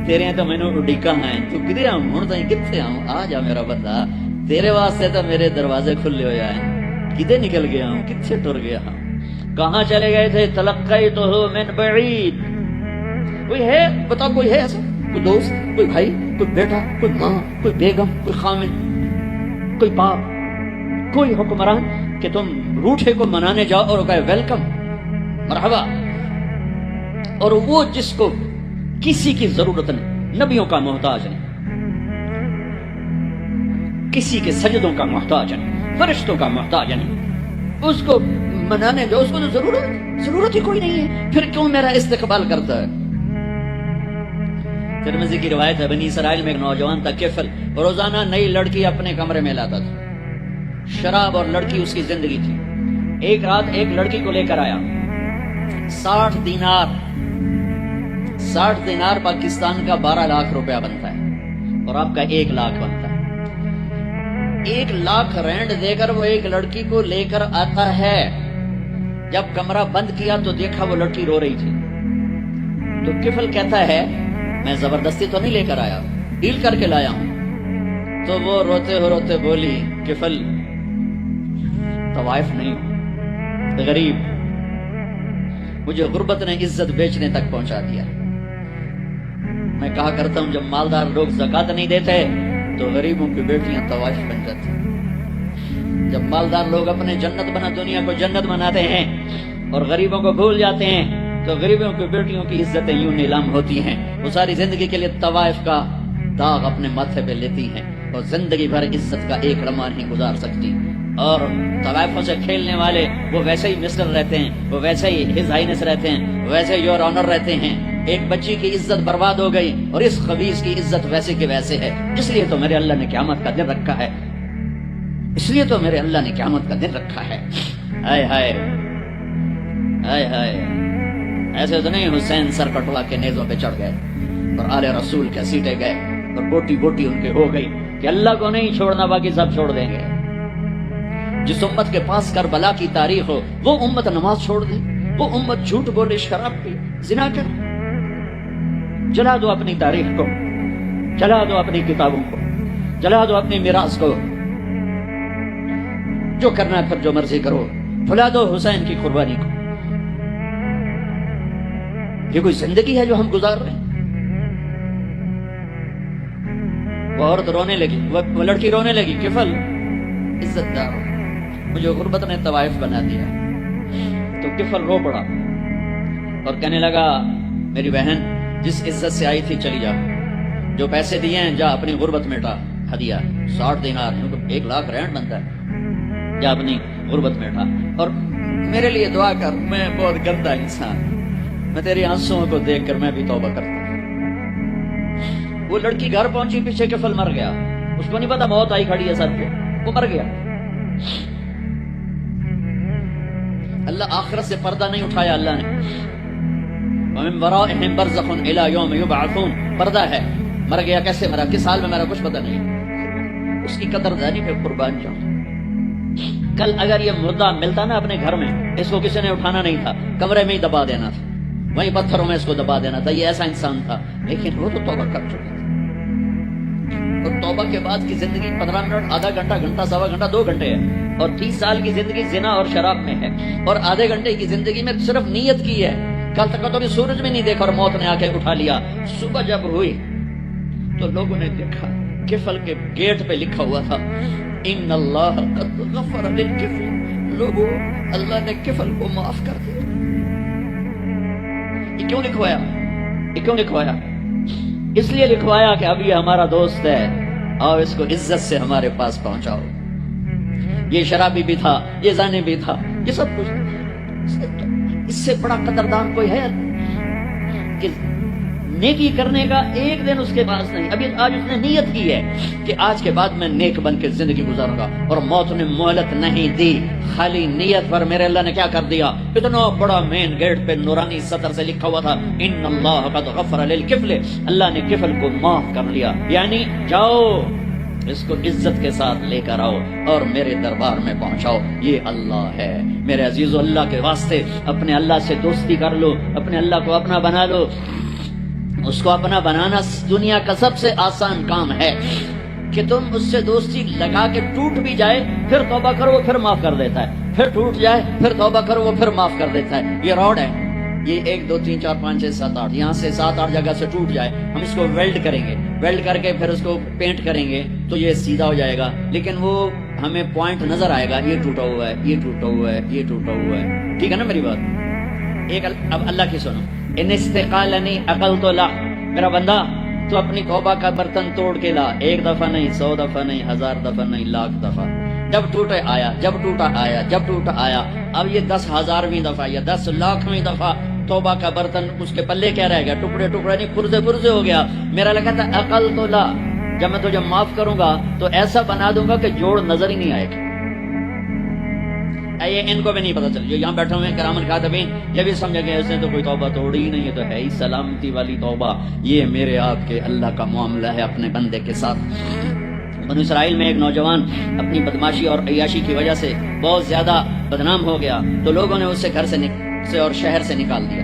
تیرے تو مینوں اڈیکا ہیں، تو کدھر آؤں ہوں؟ تو کتنے آؤں؟ آ جا میرا بندہ، تیرے واسطے تو میرے دروازے کھلے ہوئے ہیں. کدھر نکل گیا ہوں؟ کتنے ٹر گیا ہوں؟ کہاں چلے گئے تھے؟ تلقیتہ من بعید. کوئی ہے بتاؤ، کوئی ہے ایسا؟ کوئی دوست، کوئی بھائی، کوئی بیٹا، کوئی ماں، کوئی بیگم، کوئی خامن، کوئی باپ، کوئی حکمران کہ تم روٹھے کو منانے جاؤ اور کہے ویلکم، مرحبا. اور وہ جس کو کسی کی ضرورت نہیں، نبیوں کا محتاج نہیں، کسی کے سجدوں کا محتاج نہیں، فرشتوں کا محتاج نہیں، اس کو منانے جو اس کو تو ضرورت ہی کوئی نہیں ہے، پھر کیوں میرا استقبال کرتا ہے؟ ترمذی کی روایت ہے، بنی اسرائیل میں ایک نوجوان تھا کفل، روزانہ نئی لڑکی اپنے کمرے میں لاتا تھا، شراب اور لڑکی اس کی زندگی تھی۔ ایک رات ایک لڑکی کو لے کر آیا، 60 دینار پاکستان کا 12 لاکھ روپیہ بنتا ہے، اور آپ کا 1 لاکھ بنتا ہے۔ 1 لاکھ رینڈ دے کر وہ ایک لڑکی کو لے کر آتا ہے۔ جب کمرہ بند کیا تو دیکھا وہ لڑکی رو رہی تھی، تو کفل کہتا ہے میں زبردستی تو نہیں لے کر آیا، ڈیل کر کے لایا ہوں۔ تو وہ روتے بولی کفل طوائف نہیں، غریب، مجھے غربت نے عزت بیچنے تک پہنچا دیا۔ میں کہا کرتا ہوں جب مالدار لوگ زکات نہیں دیتے تو غریبوں کی بیٹیاں طوائف بن جاتی، جب مالدار لوگ اپنے دنیا کو جنت بناتے ہیں اور غریبوں کو بھول جاتے ہیں تو غریبوں کی بیٹیوں کی عزتیں یوں نیلام ہوتی ہیں۔ وہ ساری زندگی کے لیے طوائف کا داغ اپنے ماتھے پہ لیتی ہیں اور زندگی بھر عزت کا ایک لمحہ نہیں گزار سکتی۔ اور طوائفوں سے کھیلنے والے وہ ویسے ہی مسٹر رہتے ہیں، وہ ویسے ہی ہز ہائنس رہتے ہیں، ویسے یور آنر رہتے ہیں۔ ایک بچی کی عزت برباد ہو گئی اور اس خبیث کی عزت ویسے کے ویسے ہے۔ اس لیے تو میرے اللہ نے قیامت کا دن رکھا ہے، اس لیے تو میرے اللہ نے قیامت کا دن رکھا ہے۔ ہائے ہائے ہائے ہائے، ایسے تو نہیں حسین سر کٹوا کے نیزوں پہ چڑھ گئے اور آل رسول کے سیٹے گئے اور بوٹی بوٹی ان کے ہو گئی کہ اللہ کو نہیں چھوڑنا باقی سب چھوڑ دیں گے۔ جس امت کے پاس کربلا کی تاریخ ہو وہ امت نماز چھوڑ دے، وہ امت جھوٹ بولے، شراب پی، زنا کرے۔ جلا دو اپنی تاریخ کو، جلا دو اپنی کتابوں کو، جلا دو اپنی میراث کو، جو کرنا ہے پھر جو مرضی کرو، بھلا دو حسین کی قربانی کو۔ یہ کوئی زندگی ہے جو ہم گزار رہے ہیں؟ وہ عورت رونے لگی، وہ لڑکی رونے لگی، کفل عزت دار، مجھے غربت نے طوائف بنا دیا۔ تو کفل رو پڑا اور کہنے لگا میری بہن جس عزت سے آئی تھی چلی جا، جو پیسے دیے ہیں جا اپنی غربت مٹا، ہدیہ 60 دینار 1 لاکھ رینڈ بنتا ہے، جا اپنی غربت مٹا، اور میرے لیے دعا کر، میں بہت گندا انسان، میں تیری آنسوؤں کو دیکھ کر میں بھی توبہ کرتا ہوں۔ وہ لڑکی گھر پہنچی، پیچھے کفل مر گیا، اس کو نہیں پتا موت آئی کھڑی ہے سر پہ، وہ مر گیا۔ اللہ آخرت سے پردہ نہیں اٹھایا اللہ نے، وَمِن وَرَائِهِمْ بَرْزَخٌ إِلَى يَوْمِ يُبْعَثُونَ، پردہ ہے، مر گیا، کیسے مرا، کس حال میں مرا، کچھ پتہ نہیں۔ اس کی قدردانی پہ قربان جاؤں۔ کل اگر یہ مردہ ملتا نا اپنے گھر میں، اس کو کسی نے اٹھانا نہیں تھا، کمرے میں ہی دبا دینا تھا، وہیں پتھروں میں اس کو دبا دینا تھا، یہ ایسا انسان تھا، لیکن وہ تو توبہ کر چکا تھا۔ اور توبہ کے بعد کی زندگی 15 منٹ، آدھا گھنٹہ، گھنٹہ، سوا گھنٹہ، 2 گھنٹے ہے، اور 30 سال کی زندگی زنا اور شراب میں ہے، اور آدھے گھنٹے کی زندگی میں صرف نیت کی ہے۔ کل تک تو سورج میں نہیں دیکھا اور موت نے آ کے اٹھا لیا۔ صبح جب ہوئی تو لوگوں نے دیکھا کفل کے گیٹ پہ لکھا ہوا تھا ان اللہ قد غفر للکفل، لوگوں اللہ نے کفل کو معاف کر دیا۔ یہ کیوں لکھوایا؟ یہ کیوں لکھوایا؟ اس لیے لکھوایا کہ اب یہ ہمارا دوست ہے اور اس کو عزت سے ہمارے پاس پہنچاؤ۔ یہ شرابی بھی تھا، یہ زانی بھی تھا، یہ سب کچھ، اس سے بڑا قدردان کوئی ہے کہ نیکی کرنے کا ایک دن اس کے پاس نہیں۔ ابھی آج اس نے نیت کی ہے کہ آج کے بعد میں نیک بن کے زندگی گزاروں گا، اور موت نے مہلت نہیں دی، خالی نیت پر میرے اللہ نے کیا کر دیا، اتنا بڑا مین گیٹ پہ نورانی سطر سے لکھا ہوا تھا ان اللہ قد غفر للکفل، اللہ نے کفل کو معاف کر لیا، یعنی جاؤ اس کو عزت کے ساتھ لے کر آؤ اور میرے دربار میں پہنچاؤ، یہ اللہ ہے۔ میرے عزیزو، اللہ کے واسطے اپنے اللہ سے دوستی کر لو، اپنے اللہ کو اپنا بنا لو۔ اس کو اپنا بنانا دنیا کا سب سے آسان کام ہے کہ تم اس سے دوستی لگا کے ٹوٹ بھی جائے پھر توبہ کرو وہ پھر معاف کر دیتا ہے، پھر ٹوٹ جائے پھر توبہ کرو وہ پھر معاف کر دیتا ہے۔ یہ روڈ ہے، یہ 1 2 3 4 5 6 7 8، یہاں سے 7 8 جگہ سے ٹوٹ جائے، ہم اس کو ویلڈ کریں گے، ویلڈ کر کے پھر اس کو پینٹ کریں گے تو یہ سیدھا ہو جائے گا، لیکن وہ ہمیں پوائنٹ نظر آئے گا، یہ ٹوٹا ہوا ہے، یہ ٹوٹا ہوا ہے، یہ ٹوٹا ہوا ہے۔ ٹھیک ہے نا میری بات؟ ایک اب اللہ کی سنو، ان استقالنی عقل تو لا، میرا بندہ تو اپنی توبہ کا برتن توڑ کے لا، 1 دفعہ نہیں، 100 دفعہ نہیں، 1000 دفعہ نہیں، 1,00,000 دفعہ۔ جب ٹوٹے آیا، جب ٹوٹا آیا، جب ٹوٹا آیا۔ اب یہ 10,000ویں دفعہ یا 10,00,000ویں دفعہ توبہ کا برتن اس کے پلے کیا رہ گیا؟ ٹکڑے ٹکڑے نہیں، پرزے پرزے ہو گیا۔ میرا لگا تھا عقل تو لا، جب میں تجھے معاف کروں گا تو ایسا بنا دوں گا کہ جوڑ نظر ہی نہیں آئے گا۔ یہ ان کو بھی نہیں پتا چل، جو یہاں بیٹھے ہوئے ہیں کرامن کاتبین، یہ بھی سمجھا کہ ایسے تو کوئی توبہ توڑی ہی نہیں، یہ تو ہے ہی سلامتی والی توبہ۔ یہ میرے آپ کے اللہ کا معاملہ ہے اپنے بندے کے ساتھ۔ بنو اسرائیل میں ایک نوجوان اپنی بدماشی اور عیاشی کی وجہ سے بہت زیادہ بدنام ہو گیا، تو لوگوں نے اسے گھر سے اور شہر سے نکال دیا۔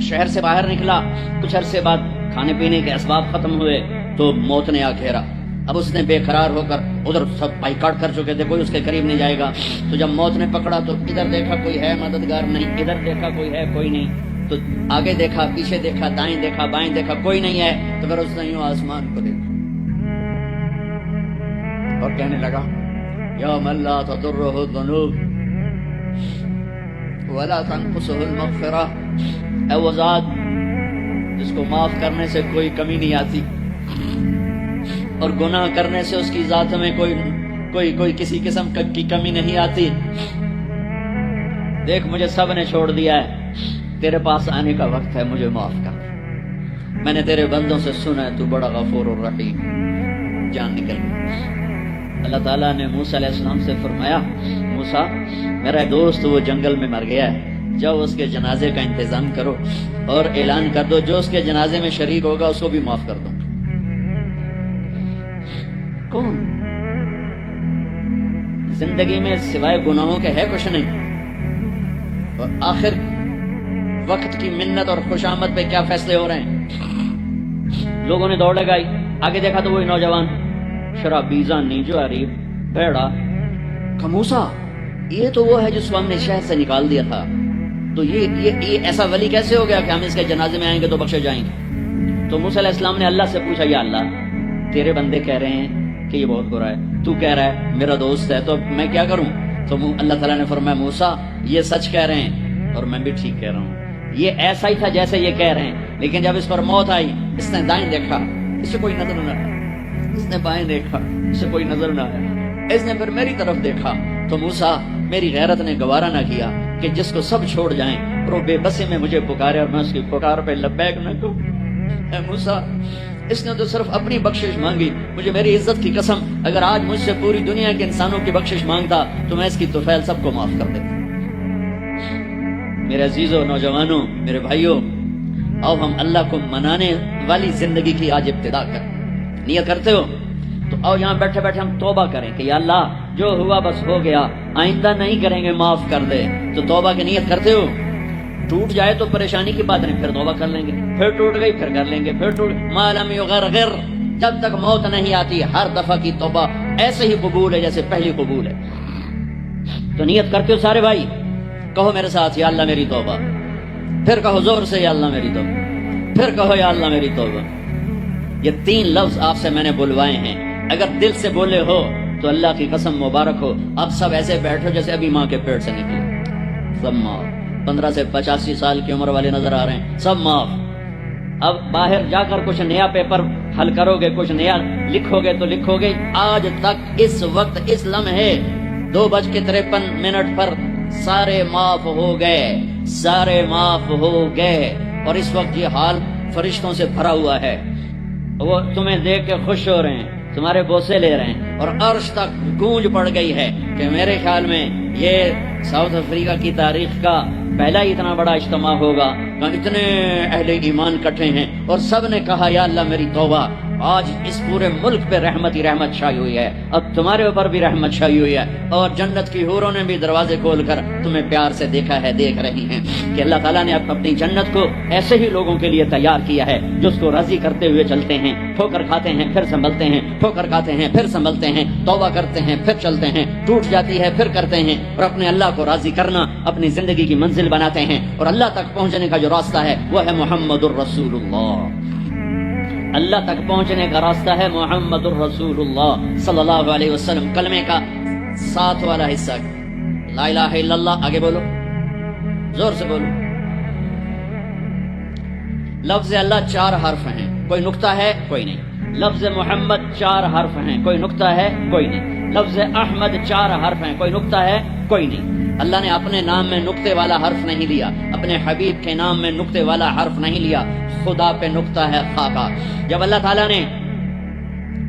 شہر سے باہر نکلا، کچھ عرصے بعد کھانے پینے کے اسباب ختم ہوئے تو موت نے آ گھیرا۔ اب اس نے بے قرار ہو کر، ادھر سب بائیکاٹ کر چکے تھے، کوئی اس کے قریب نہیں جائے گا، تو جب موت نے پکڑا تو ادھر دیکھا کوئی ہے مددگار نہیں، ادھر دیکھا کوئی ہے کوئی نہیں، تو آگے دیکھا، پیچھے دیکھا، دائیں دیکھا، بائیں دیکھا، کوئی نہیں ہے، تو پھر اس نے یوں آسمان کو دیکھا اور کہنے لگا یا من لا تضرہ الذنوب ولا تنقصہ المغفرہ، اے وہ ذات جس کو معاف کرنے سے کوئی کمی نہیں آتی اور گناہ کرنے سے اس کی ذات میں کوئی کسی قسم کی کمی نہیں آتی، دیکھ مجھے سب نے چھوڑ دیا ہے، تیرے پاس آنے کا وقت ہے، مجھے معاف کر۔ میں نے تیرے بندوں سے سنا ہے تو بڑا غفور الرحیم۔ جان نکل گئی۔ اللہ تعالیٰ نے موسیٰ علیہ السلام سے فرمایا موسیٰ میرا دوست وہ جنگل میں مر گیا ہے، جاؤ اس کے جنازے کا انتظام کرو اور اعلان کر دو جو اس کے جنازے میں شریک ہوگا اس کو بھی معاف کر دو۔ کون؟ زندگی میں سوائے گناہوں کے ہے کچھ نہیں، اور آخر وقت کی منت اور خوشامد پہ کیا فیصلے ہو رہے ہیں۔ لوگوں نے دوڑ لگائی، آگے دیکھا تو وہی نوجوان شرابی، زانی، جواری، بھیڑا۔ موسیٰ یہ تو وہ ہے جس کو ہم نے شہر سے نکال دیا تھا، تو یہ ایسا ولی کیسے ہو گیا کہ ہم اس کے جنازے میں آئیں گے تو بخشے جائیں گے؟ تو موسیٰ علیہ السلام نے اللہ سے پوچھا یا اللہ تیرے بندے کہہ رہے ہیں کہ یہ بہت برا ہے، تو کہہ رہا ہے میرا دوست ہے، تو میں کیا کروں؟ تو اللہ تعالیٰ نے فرمایا موسیٰ یہ سچ کہہ رہے ہیں اور میں بھی ٹھیک کہہ رہا ہوں، یہ ایسا ہی تھا جیسے یہ کہہ رہے ہیں، لیکن جب اس پر موت آئی اس نے دائیں دیکھا، اس سے کوئی نظر نہ آیا، اس نے بائیں دیکھا، اس سے کوئی نظر نہ آیا، اس نے پھر میری طرف دیکھا، تو موسیٰ میری غیرت نے گوارا نہ کیا کہ جس کو سب چھوڑ جائیں اور وہ بے بسی میں مجھے پکارے اور میں اس کی پکار پہ لبیک نہ کہوں۔ اے موسیٰ اس نے تو صرف اپنی بخشش مانگی، مجھے میری عزت کی قسم اگر آج مجھ سے پوری دنیا کے انسانوں کی بخشش مانگتا تو میں اس کی طفیل سب کو معاف کر دیتا۔ میرے عزیزوں، نوجوانوں، میرے بھائیوں، آؤ ہم اللہ کو منانے والی زندگی کی آج ابتدا کریں۔ نیت کرتے ہو تو آؤ یہاں بیٹھے بیٹھے ہم توبہ کریں کہ یا اللہ جو ہوا بس ہو گیا، آئندہ نہیں کریں گے، معاف کر دے۔ تو توبہ کی نیت کرتے ہو؟ ٹوٹ جائے تو پریشانی کی بات نہیں، پھر توبہ کر لیں گے، پھر ٹوٹ گئی پھر کر لیں گے، پھر ٹوٹ ما لم یغرغر، جب تک موت نہیں آتی ہر دفعہ کی توبہ ایسے ہی قبول ہے جیسے پہلی قبول ہے۔ تو نیت کرتے ہو سارے بھائی؟ کہو میرے ساتھ یا اللہ میری توبہ، پھر کہو زور سے یا اللہ میری توبہ، پھر کہو یا اللہ میری توبہ۔ یہ 3 لفظ آپ سے میں نے بلوائے ہیں، اگر دل سے بولے ہو تو اللہ کی قسم مبارک ہو، اب سب ایسے بیٹھو جیسے ابھی ماں کے پیٹ سے نکلے، سب معاف۔ 15 سے 85 سال کی عمر والے نظر آ رہے ہیں، سب معاف۔ اب باہر جا کر کچھ نیا پیپر حل کرو گے، کچھ نیا لکھو گے تو لکھو گے آج تک اس وقت اس لمحے 2:53 پر سارے معاف ہو گئے، سارے معاف ہو گئے، اور اس وقت یہ حال فرشتوں سے بھرا ہوا ہے، وہ تمہیں دیکھ کے خوش ہو رہے ہیں، تمہارے بوسے لے رہے ہیں، اور عرش تک گونج پڑ گئی ہے کہ میرے خیال میں یہ ساؤتھ افریقہ کی تاریخ کا پہلا ہی اتنا بڑا اجتماع ہوگا کہ اتنے اہل ایمان کٹھے ہیں اور سب نے کہا یا اللہ میری توبہ۔ آج اس پورے ملک پہ رحمت ہی رحمت چھائی ہوئی ہے، اب تمہارے اوپر بھی رحمت چھائی ہوئی ہے، اور جنت کی حوروں نے بھی دروازے کھول کر تمہیں پیار سے دیکھا ہے، دیکھ رہی ہیں کہ اللہ تعالیٰ نے اپنی جنت کو ایسے ہی لوگوں کے لیے تیار کیا ہے جو اس کو راضی کرتے ہوئے چلتے ہیں، ٹھوکر کھاتے ہیں پھر سنبھلتے ہیں، ٹھوکر کھاتے ہیں پھر سنبھلتے ہیں، توبہ کرتے ہیں پھر چلتے ہیں، ٹوٹ جاتی ہے پھر کرتے ہیں، اور اپنے اللہ کو راضی کرنا اپنی زندگی کی منزل بناتے ہیں، اور اللہ تک پہنچنے کا جو راستہ ہے وہ ہے محمد الرسول اللہ۔ اللہ تک پہنچنے کا راستہ ہے محمد الرسول اللہ صلی اللہ علیہ وسلم۔ کلمے کا 7 والا حصہ لا الہ الا اللہ، آگے بولو، زور سے بولو۔ لفظ اللہ 4 حرف ہیں، کوئی نقطہ ہے کوئی نہیں، لفظ محمد 4 حرف ہیں، کوئی نقطہ ہے؟ کوئی نہیں۔ لفظ احمد 4 حرف ہیں، کوئی نقطہ ہے؟ کوئی نہیں۔ اللہ نے اپنے نام میں نقطے والا حرف نہیں لیا، اپنے حبیب کے نام میں نقطے والا حرف نہیں لیا، خدا پہ نقطہ ہے خاکا۔ جب اللہ تعالیٰ نے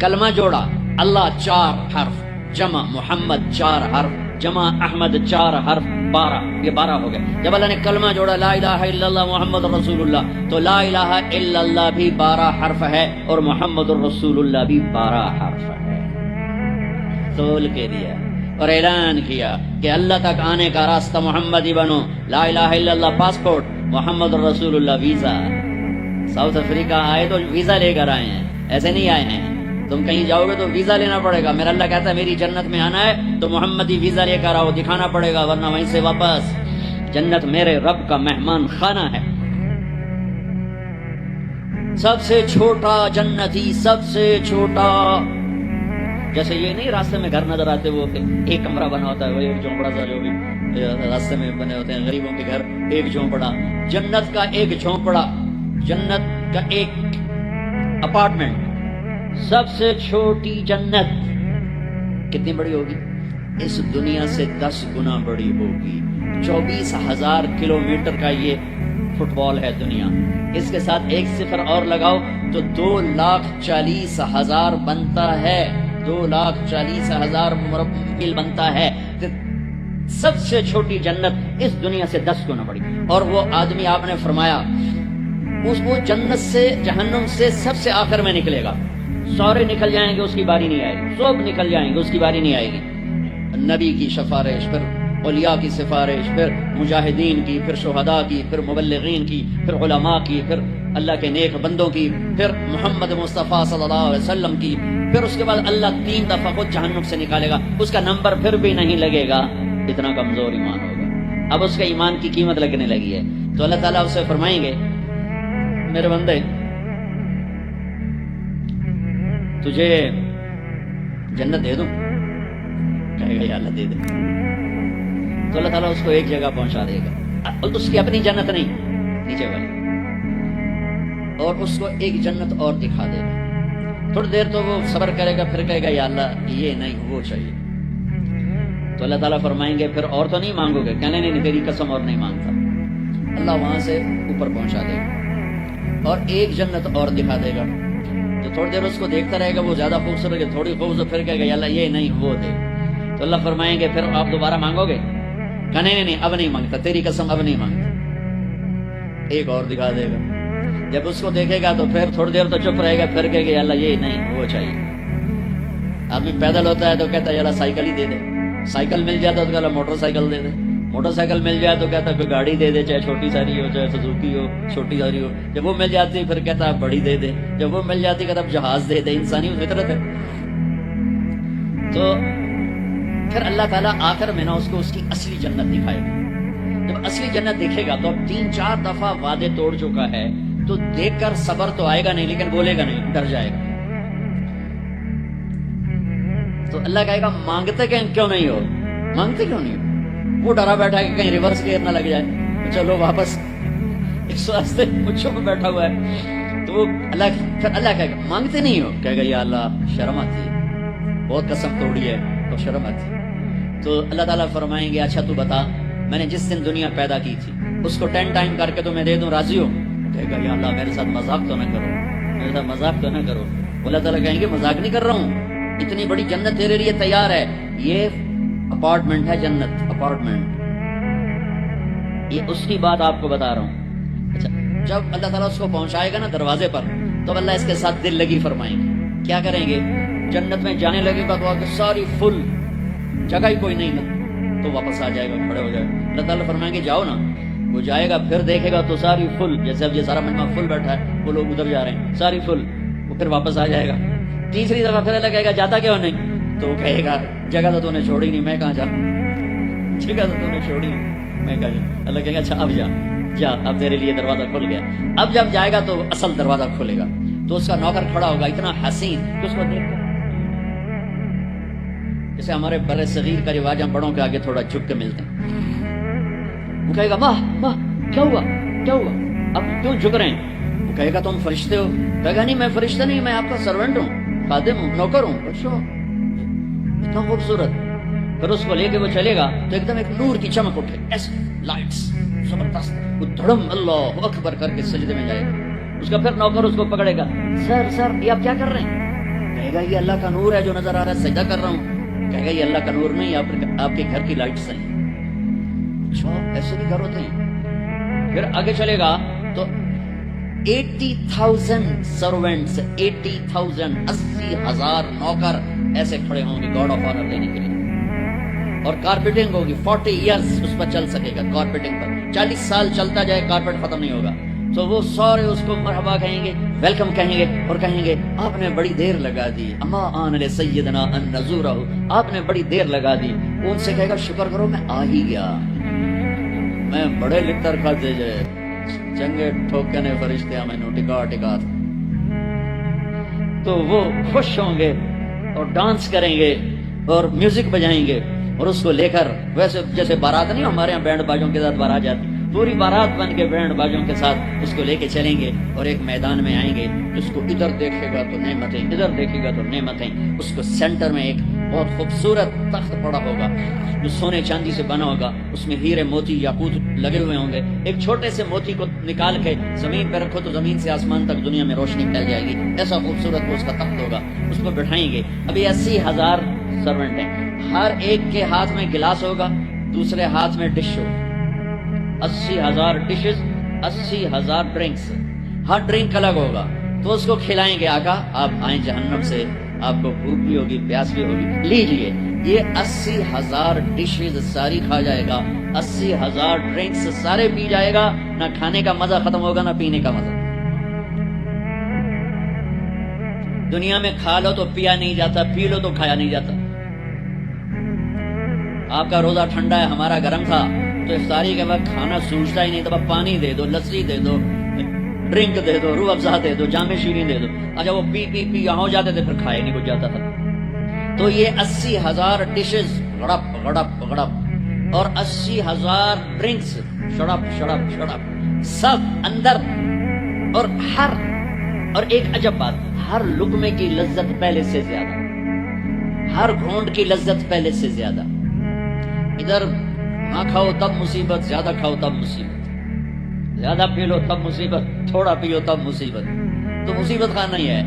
کلمہ جوڑا، اللہ 4 حرف، جمع محمد 4 حرف، جمع احمد 4 حرف، 12، یہ 12 ہو گئے۔ جب اللہ نے کلمہ جوڑا لا الہ الا اللہ محمد رسول اللہ، تو لا الہ الا اللہ بھی 12 حرف ہے اور محمد الرسول اللہ بھی 12 حرف ہے۔ تول کے دیا اور اعلان کیا کہ اللہ تک آنے کا راستہ محمدی بنو، لا الہ الا اللہ پاسپورٹ، محمد الرسول اللہ ویزا۔ ساؤتھ افریقہ آئے تو ویزا لے کر آئے ہیں، ایسے نہیں آئے ہیں۔ تم کہیں جاؤ گے تو ویزا لینا پڑے گا۔ میرا اللہ کہتا ہے میری جنت میں آنا ہے تو محمدی ویزا لے کر آؤ، دکھانا پڑے گا، ورنہ وہیں سے واپس۔ جنت میرے رب کا مہمان خانہ ہے۔ سب سے چھوٹا جنتی، سب سے چھوٹا، جیسے یہ نہیں راستے میں گھر نظر آتے وہ ایک کمرہ بنا ہوتا ہے، وہ ایک جھونپڑا سا جو بھی راستے میں بنے ہوتے ہیں غریبوں کے گھر، ایک جھونپڑا۔ جنت کا ایک جھونپڑا، جنت کا ایک اپارٹمنٹ، سب سے چھوٹی جنت کتنی بڑی ہوگی؟ اس دنیا سے 10 گنا بڑی ہوگی۔ 24,000 کلومیٹر کا یہ فٹ بال ہے دنیا۔ اس کے ساتھ ایک صفر اور لگاؤ تو 2,40,000 بنتا ہے، 2,40,000 مربع بنتا ہے۔ سب سے چھوٹی جنت اس دنیا سے 10 گنا بڑی۔ اور وہ آدمی آپ نے فرمایا اس وہ جنت سے جہنم سے سب سے آخر میں نکلے گا۔ سارے نکل جائیں گے، اس کی باری نہیں آئے گی، سب نکل جائیں گے، اس کی باری نہیں آئے گی۔ نبی کی سفارش، پھر اولیاء کی سفارش، پھر مجاہدین کی، پھر شہداء کی، پھر مبلغین کی، پھر علماء کی، پھر اللہ کے نیک بندوں کی، پھر محمد مصطفیٰ صلی اللہ علیہ وسلم کی، پھر اس کے بعد اللہ 3 دفعہ خود جہنم سے نکالے گا، اس کا نمبر پھر بھی نہیں لگے گا، اتنا کمزور ایمان ہوگا۔ اب اس کے ایمان کی قیمت لگنے لگی ہے، تو اللہ تعالیٰ اسے فرمائیں گے میرے بندے تجھے جنت دے دوں؟ کہے گا یا اللہ دے دے۔ تو اللہ تعالیٰ اس کو ایک جگہ پہنچا دے گا، اس کی اپنی جنت نہیں، نیچے والی، اور اس کو ایک جنت اور دکھا دے گا۔ تھوڑی دیر تو وہ صبر کرے گا، پھر کہے گا یا اللہ یہ نہیں وہ چاہیے۔ تو اللہ تعالیٰ فرمائیں گے پھر اور تو نہیں مانگو گے؟ کہنے نہیں تیری قسم اور نہیں مانگتا۔ اللہ وہاں سے اوپر پہنچا دے گا اور ایک جنت اور دکھا دے گا۔ تو تھوڑی دیر اس کو دیکھتا رہے گا، وہ زیادہ خوبصورت ہے، تھوڑی خوبصورت، پھر کہے گا یا اللہ یہ نہیں وہ دے۔ تو اللہ فرمائیں گے پھر آپ دوبارہ مانگو گے؟ کہنے نہیں اب نہیں مانگتا، تیری قسم اب نہیں مانگتا۔ ایک اور دکھا دے گا۔ جب اس کو دیکھے گا تو پھر تھوڑی دیر تو چپ رہے گا، پھر کہے گا یا اللہ یہ نہیں وہ چاہیے۔ آدمی پیدل ہوتا ہے تو کہتا ہے یا اللہ سائیکل ہی دے دے، سائیکل مل جاتا ہے تو کہتا موٹر سائیکل دے دے، موٹر سائیکل مل جائے تو کہتا ہے کوئی گاڑی دے دے، چاہے چھوٹی ساری ہو چاہے سزوکی ہو، چھوٹی ساری ہو۔ جب وہ مل جاتی پھر کہتا ہے بڑی دے دے، جب وہ مل جاتی کہتا ہے جہاز دے دے۔ انسانی فطرت ہے۔ تو پھر اللہ تعالیٰ آخر میں نا اس کو اس کی اصلی جنت دکھائے گا۔ جب اصلی جنت دیکھے گا تو اب 3-4 دفعہ وعدے توڑ چکا ہے، تو دیکھ کر صبر تو آئے گا نہیں، لیکن بولے گا نہیں، ڈر جائے گا۔ تو اللہ کہے گا مانگتے کیوں نہیں ہو؟ مانگتے کیوں نہیں ہو؟ وہ ڈرا بیٹھا ہے کہ کہیں ریورس گیئر نہ لگ جائے، چلو واپس اس واسطے مجھوں پہ بیٹھا ہوا ہے۔ تو وہ اللہ کہے گا مانگتے نہیں ہو؟ کہے گا یا اللہ شرم آتی ہے، بہت قسم توڑی ہے تو شرم آتی ہے۔ تو اللہ تعالیٰ فرمائیں گے اچھا تو بتا میں نے جس دن دنیا پیدا کی تھی اس کو 10 ٹائم کر کے تمہیں دے دوں، راضی ہو؟ کہے گا یا اللہ میرے ساتھ مذاق تو نہ کرو، میرے ساتھ مذاق تو نہ کرو۔ اللہ تعالیٰ کہیں گے مذاق نہیں کر رہا ہوں، اتنی بڑی جنت تیرے لیے تیار ہے، یہ اپارٹمنٹ ہے جنت، اپارٹمنٹ، یہ اس کی بات آپ کو بتا رہا ہوں۔ اچھا جب اللہ تعالیٰ اس کو پہنچائے گا نا دروازے پر، تو اللہ اس کے ساتھ دل لگی فرمائیں گے۔ کیا کریں گے؟ جنت میں جانے لگے گا تو ساری فل، جگہ ہی کوئی نہیں، تو واپس آ جائے گا، کھڑے ہو جائے گا۔ اللہ تعالیٰ فرمائیں گے جاؤ نا، وہ جائے گا، پھر دیکھے گا تو ساری فل، جیسے اب یہ سارا مجمع فل بیٹھا ہے، وہ لوگ ادھر جا رہے ہیں، ساری فل، وہ پھر واپس آ جائے گا۔ تیسری دفعہ پھر اللہ کہے گا جاتا کیوں نہیں؟ تو وہ کہے گا جگہ تو نے چھوڑی نہیں، میں کہاں جاؤں، جگہ تو نے چھوڑی نہیں، میں کہاں جاؤں۔ اللہ کہے گا اچھا اب جا، اب تیرے لیے دروازہ کھل گیا۔ اب جب جائے گا تو اصل دروازہ کھلے گا، تو اس کا نوکر کھڑا ہوگا اتنا حسین کہ اس کو دیکھ کر، جیسے ہمارے بر صغیر کا رواج، ہم بڑوں کے آگے تھوڑا جھک کے ملتے ہیں۔ وہ کہے گا ماں کیا ہوا، اب کیوں جھک رہے ہیں؟ وہ کہے گا تم فرشتے ہو؟ کہے گا نہیں میں فرشتہ نہیں، میں آپ کا سرونٹ ہوں، خادم ہوں، نوکر ہوں۔ اچھا اتنا خوبصورت۔ پھر اس کو لے کے وہ چلے گا تو ایک دم ایک نور کی چمک اٹھے، ایسے لائٹس زبردست، وہ دھڑم اللہ اکبر کر کے سجدے میں جائے گا۔ اس کا پھر نوکر اس کو پکڑے گا، سر سر یہ آپ کیا کر رہے ہیں؟ کہے گا یہ اللہ کا نور ہے جو نظر آ رہا ہے، سجدہ کر رہا ہوں۔ کہے گا یہ اللہ کا نور نہیں، آپ کے گھر کی لائٹس ہیں۔ اچھا ایسے بھی گھر ہوتے ہیں۔ پھر آگے چلے گا تو 80,000 سرونٹس، 80,000 80,000 نوکر ایسے کھڑے ہوں گے گاڈ آف آنر دینے کے لیے، اور کارپیٹنگ ہوگی 40 ایئرس اس پر چل سکے گا، کارپیٹنگ پر 40 سال چلتا جائے کارپیٹ ختم نہیں ہوگا۔ تو وہ سارے اس کو مرحبا کہیں گے، ویلکم کہیں گے، اور کہیں گے آپ نے بڑی دیر لگا دی، اما آن لسیدنا ان نزورہ، آپ نے بڑی دیر لگا دی۔ وہ ان سے کہے گا شکر کرو میں آ ہی گیا، میں بڑے لٹر کھاتے جائے چنگے ٹھوکنے فرشتے میں نو ٹکا ٹکا۔ تو وہ خوش ہوں گے اور ڈانس کریں گے اور میوزک بجائیں گے، اور اس کو لے کر ویسے جیسے بارات نہیں ہمارے یہاں بینڈ باجوں کے ساتھ بارات جاتی، پوری بارات بن کے بینڈ باجوں کے ساتھ اس کو لے کے چلیں گے، اور ایک میدان میں آئیں گے، جس کو ادھر دیکھے گا تو نعمتیں، ادھر دیکھے گا تو نعمتیں۔ اس کو سینٹر میں ایک بہت خوبصورت تخت پڑا ہوگا جو سونے چاندی سے بنا ہوگا، اس میں ہیرے موتی یاقوت لگے ہوئے ہوں گے۔ ایک چھوٹے سے موتی کو نکال کے زمین پہ رکھو تو زمین سے آسمان تک دنیا میں روشنی پھیل جائے گی، ایسا خوبصورت وہ اس کا تخت ہوگا۔ اس کو بٹھائیں گے۔ ابھی 80,000 سرونٹ ہیں، ہر ایک کے ہاتھ میں گلاس ہوگا، دوسرے ہاتھ میں ڈش ہوگا، 80,000 ڈشز، 80,000 ڈرنکس، ہر ڈرنک الگ ہوگا۔ تو اس کو کھلائیں گے، آقا آپ آئیں جہنم سے، آپ کو بھوک بھی ہوگی پیاس بھی ہوگی، لیجئے یہ 80,000 ڈشز ساری کھا جائے گا، 80,000 ڈرنکس سارے پی جائے گا، نہ کھانے کا مزہ ختم ہوگا نہ پینے کا مزہ۔ دنیا میں کھا لو تو پیا نہیں جاتا، پی لو تو کھایا نہیں جاتا۔ آپ کا روزہ ٹھنڈا ہے، ہمارا گرم تھا، تو افطاری کے وقت کھانا سوچتا ہی نہیں، تو پانی دے دو، لسی دے دو، ڈرنک دے دو، روح افزا دے دو، جام شیرین دے دو۔ اچھا وہ پی پی پی یہاں ہو جاتے تھے، پھر کھائے نہیں کچھ جاتا تھا۔ تو یہ 80,000 ڈشز غڑپ غڑپ غڑپ، اور 80,000 ڈرنکس شڑپ شڑپ شڑپ، سب اندر، اور ایک عجب بات، ہر لقمے کی لذت پہلے سے زیادہ، ہر گھونٹ کی لذت پہلے سے زیادہ۔ ادھر نہ کھاؤ تب مصیبت، زیادہ کھاؤ تب مصیبت، زیادہ پی لو تب مصیبت، تھوڑا پیو تب مصیبت، تو مصیبت خان نہیں ہے۔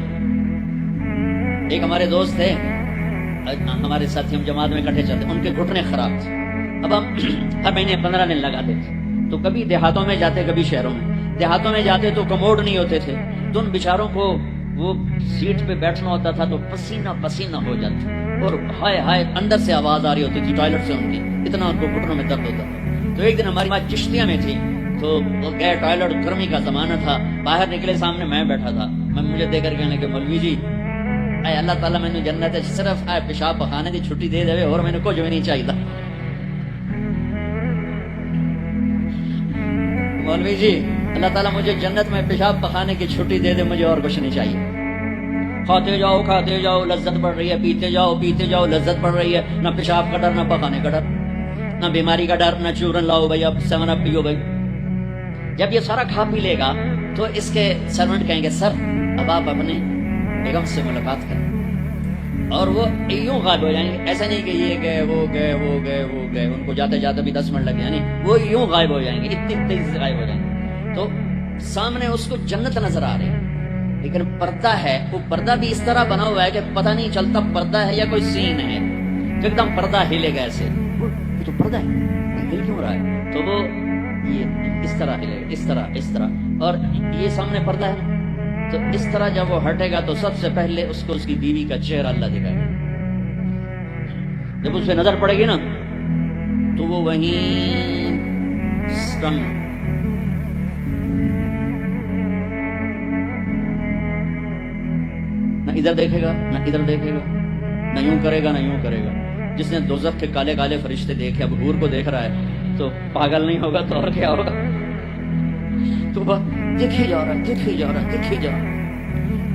ایک ہمارے دوست تھے، ہمارے ساتھی، ہم جماعت میں اکٹھے چلتے، ان کے گھٹنے خراب تھے۔ اب ہم ہر مہینے 15 دن لگاتے تھے، تو کبھی دیہاتوں میں جاتے کبھی شہروں میں۔ دیہاتوں میں جاتے تو کموڈ نہیں ہوتے تھے، تو ان بیچاروں کو وہ سیٹ پہ بیٹھنا ہوتا تھا تو پسینہ پسینہ ہو جاتا، اور ہائے ہائے اندر سے آواز آ رہی ہوتی تھی ٹوائلٹ سے ان کی، اتنا ان کو گھٹنوں میں درد ہوتا تھا۔ تو ایک دن ہماری بات چشتیہ میں تھی، تو وہ گئے ٹوائلٹ، گرمی کا زمانہ تھا، باہر نکلے، سامنے میں بیٹھا تھا، میں مجھے دے کر کہنے کہ مولوی جی اے اللہ تعالیٰ میں نے جنت صرف پیشاب پخانے کی چھٹی دے دے اور میں نے کچھ بھی نہیں چاہیے تھا۔ مولوی جی اللہ تعالیٰ مجھے جنت میں پیشاب پخانے کی چھٹی دے دے، مجھے اور کچھ نہیں چاہیے۔ کھاتے جاؤ لذت بڑھ رہی ہے، پیتے جاؤ لذت بڑھ رہی ہے، نہ پیشاب کا ڈر، نہ پخانے کا ڈر، نہ بیماری کا ڈر، نہ چورن لاؤ بھائی، اب 7 اپ پیو بھائی۔ جب یہ سارا کھا پی لے گا تو اس کے سرونٹ کہیں گے سر اب آپ اپنے بیگم سے ملاقات کریں، اور وہ یوں غائب ہو جائیں گے۔ ایسا نہیں کہ یہ گئے وہ گئے وہ گئے وہ گئے، ان کو جاتے جاتے بھی 10 منٹ لگ جائیں، وہ یوں غائب ہو جائیں گے، اتنی تیزی سے غائب ہو جائیں گے۔ تو سامنے اس کو جنت نظر آ رہی ہے، لیکن پردہ ہے، وہ پردہ بھی اس طرح بنا ہوا ہے کہ پتہ نہیں چلتا پردہ ہے یا کوئی سین ہے، تو ایک دم پردہ ہلے گا ایسے، یہ تو پردہ ہے، ہل کیوں رہا ہے؟ تو وہ یہ اس طرح ہلے گا، اس طرح، اور یہ سامنے پردہ ہے، تو اس طرح جب وہ ہٹے گا تو سب سے پہلے اس کو اس کی بیوی کا چہرہ اللہ دکھائے گا۔ جب اس پہ نظر پڑے گی نا تو وہ وہیں سٹن، نہ ادھر دیکھے گا نہ ادھر دیکھے گا، نہ یوں کرے گا نہ یوں کرے گا۔ جس نے دوزخ کے کالے کالے فرشتے دیکھے، اب حور کو دیکھ رہا ہے تو پاگل نہیں ہوگا تو اور کیا ہوگا؟ تو وہ دیکھے جا رہا،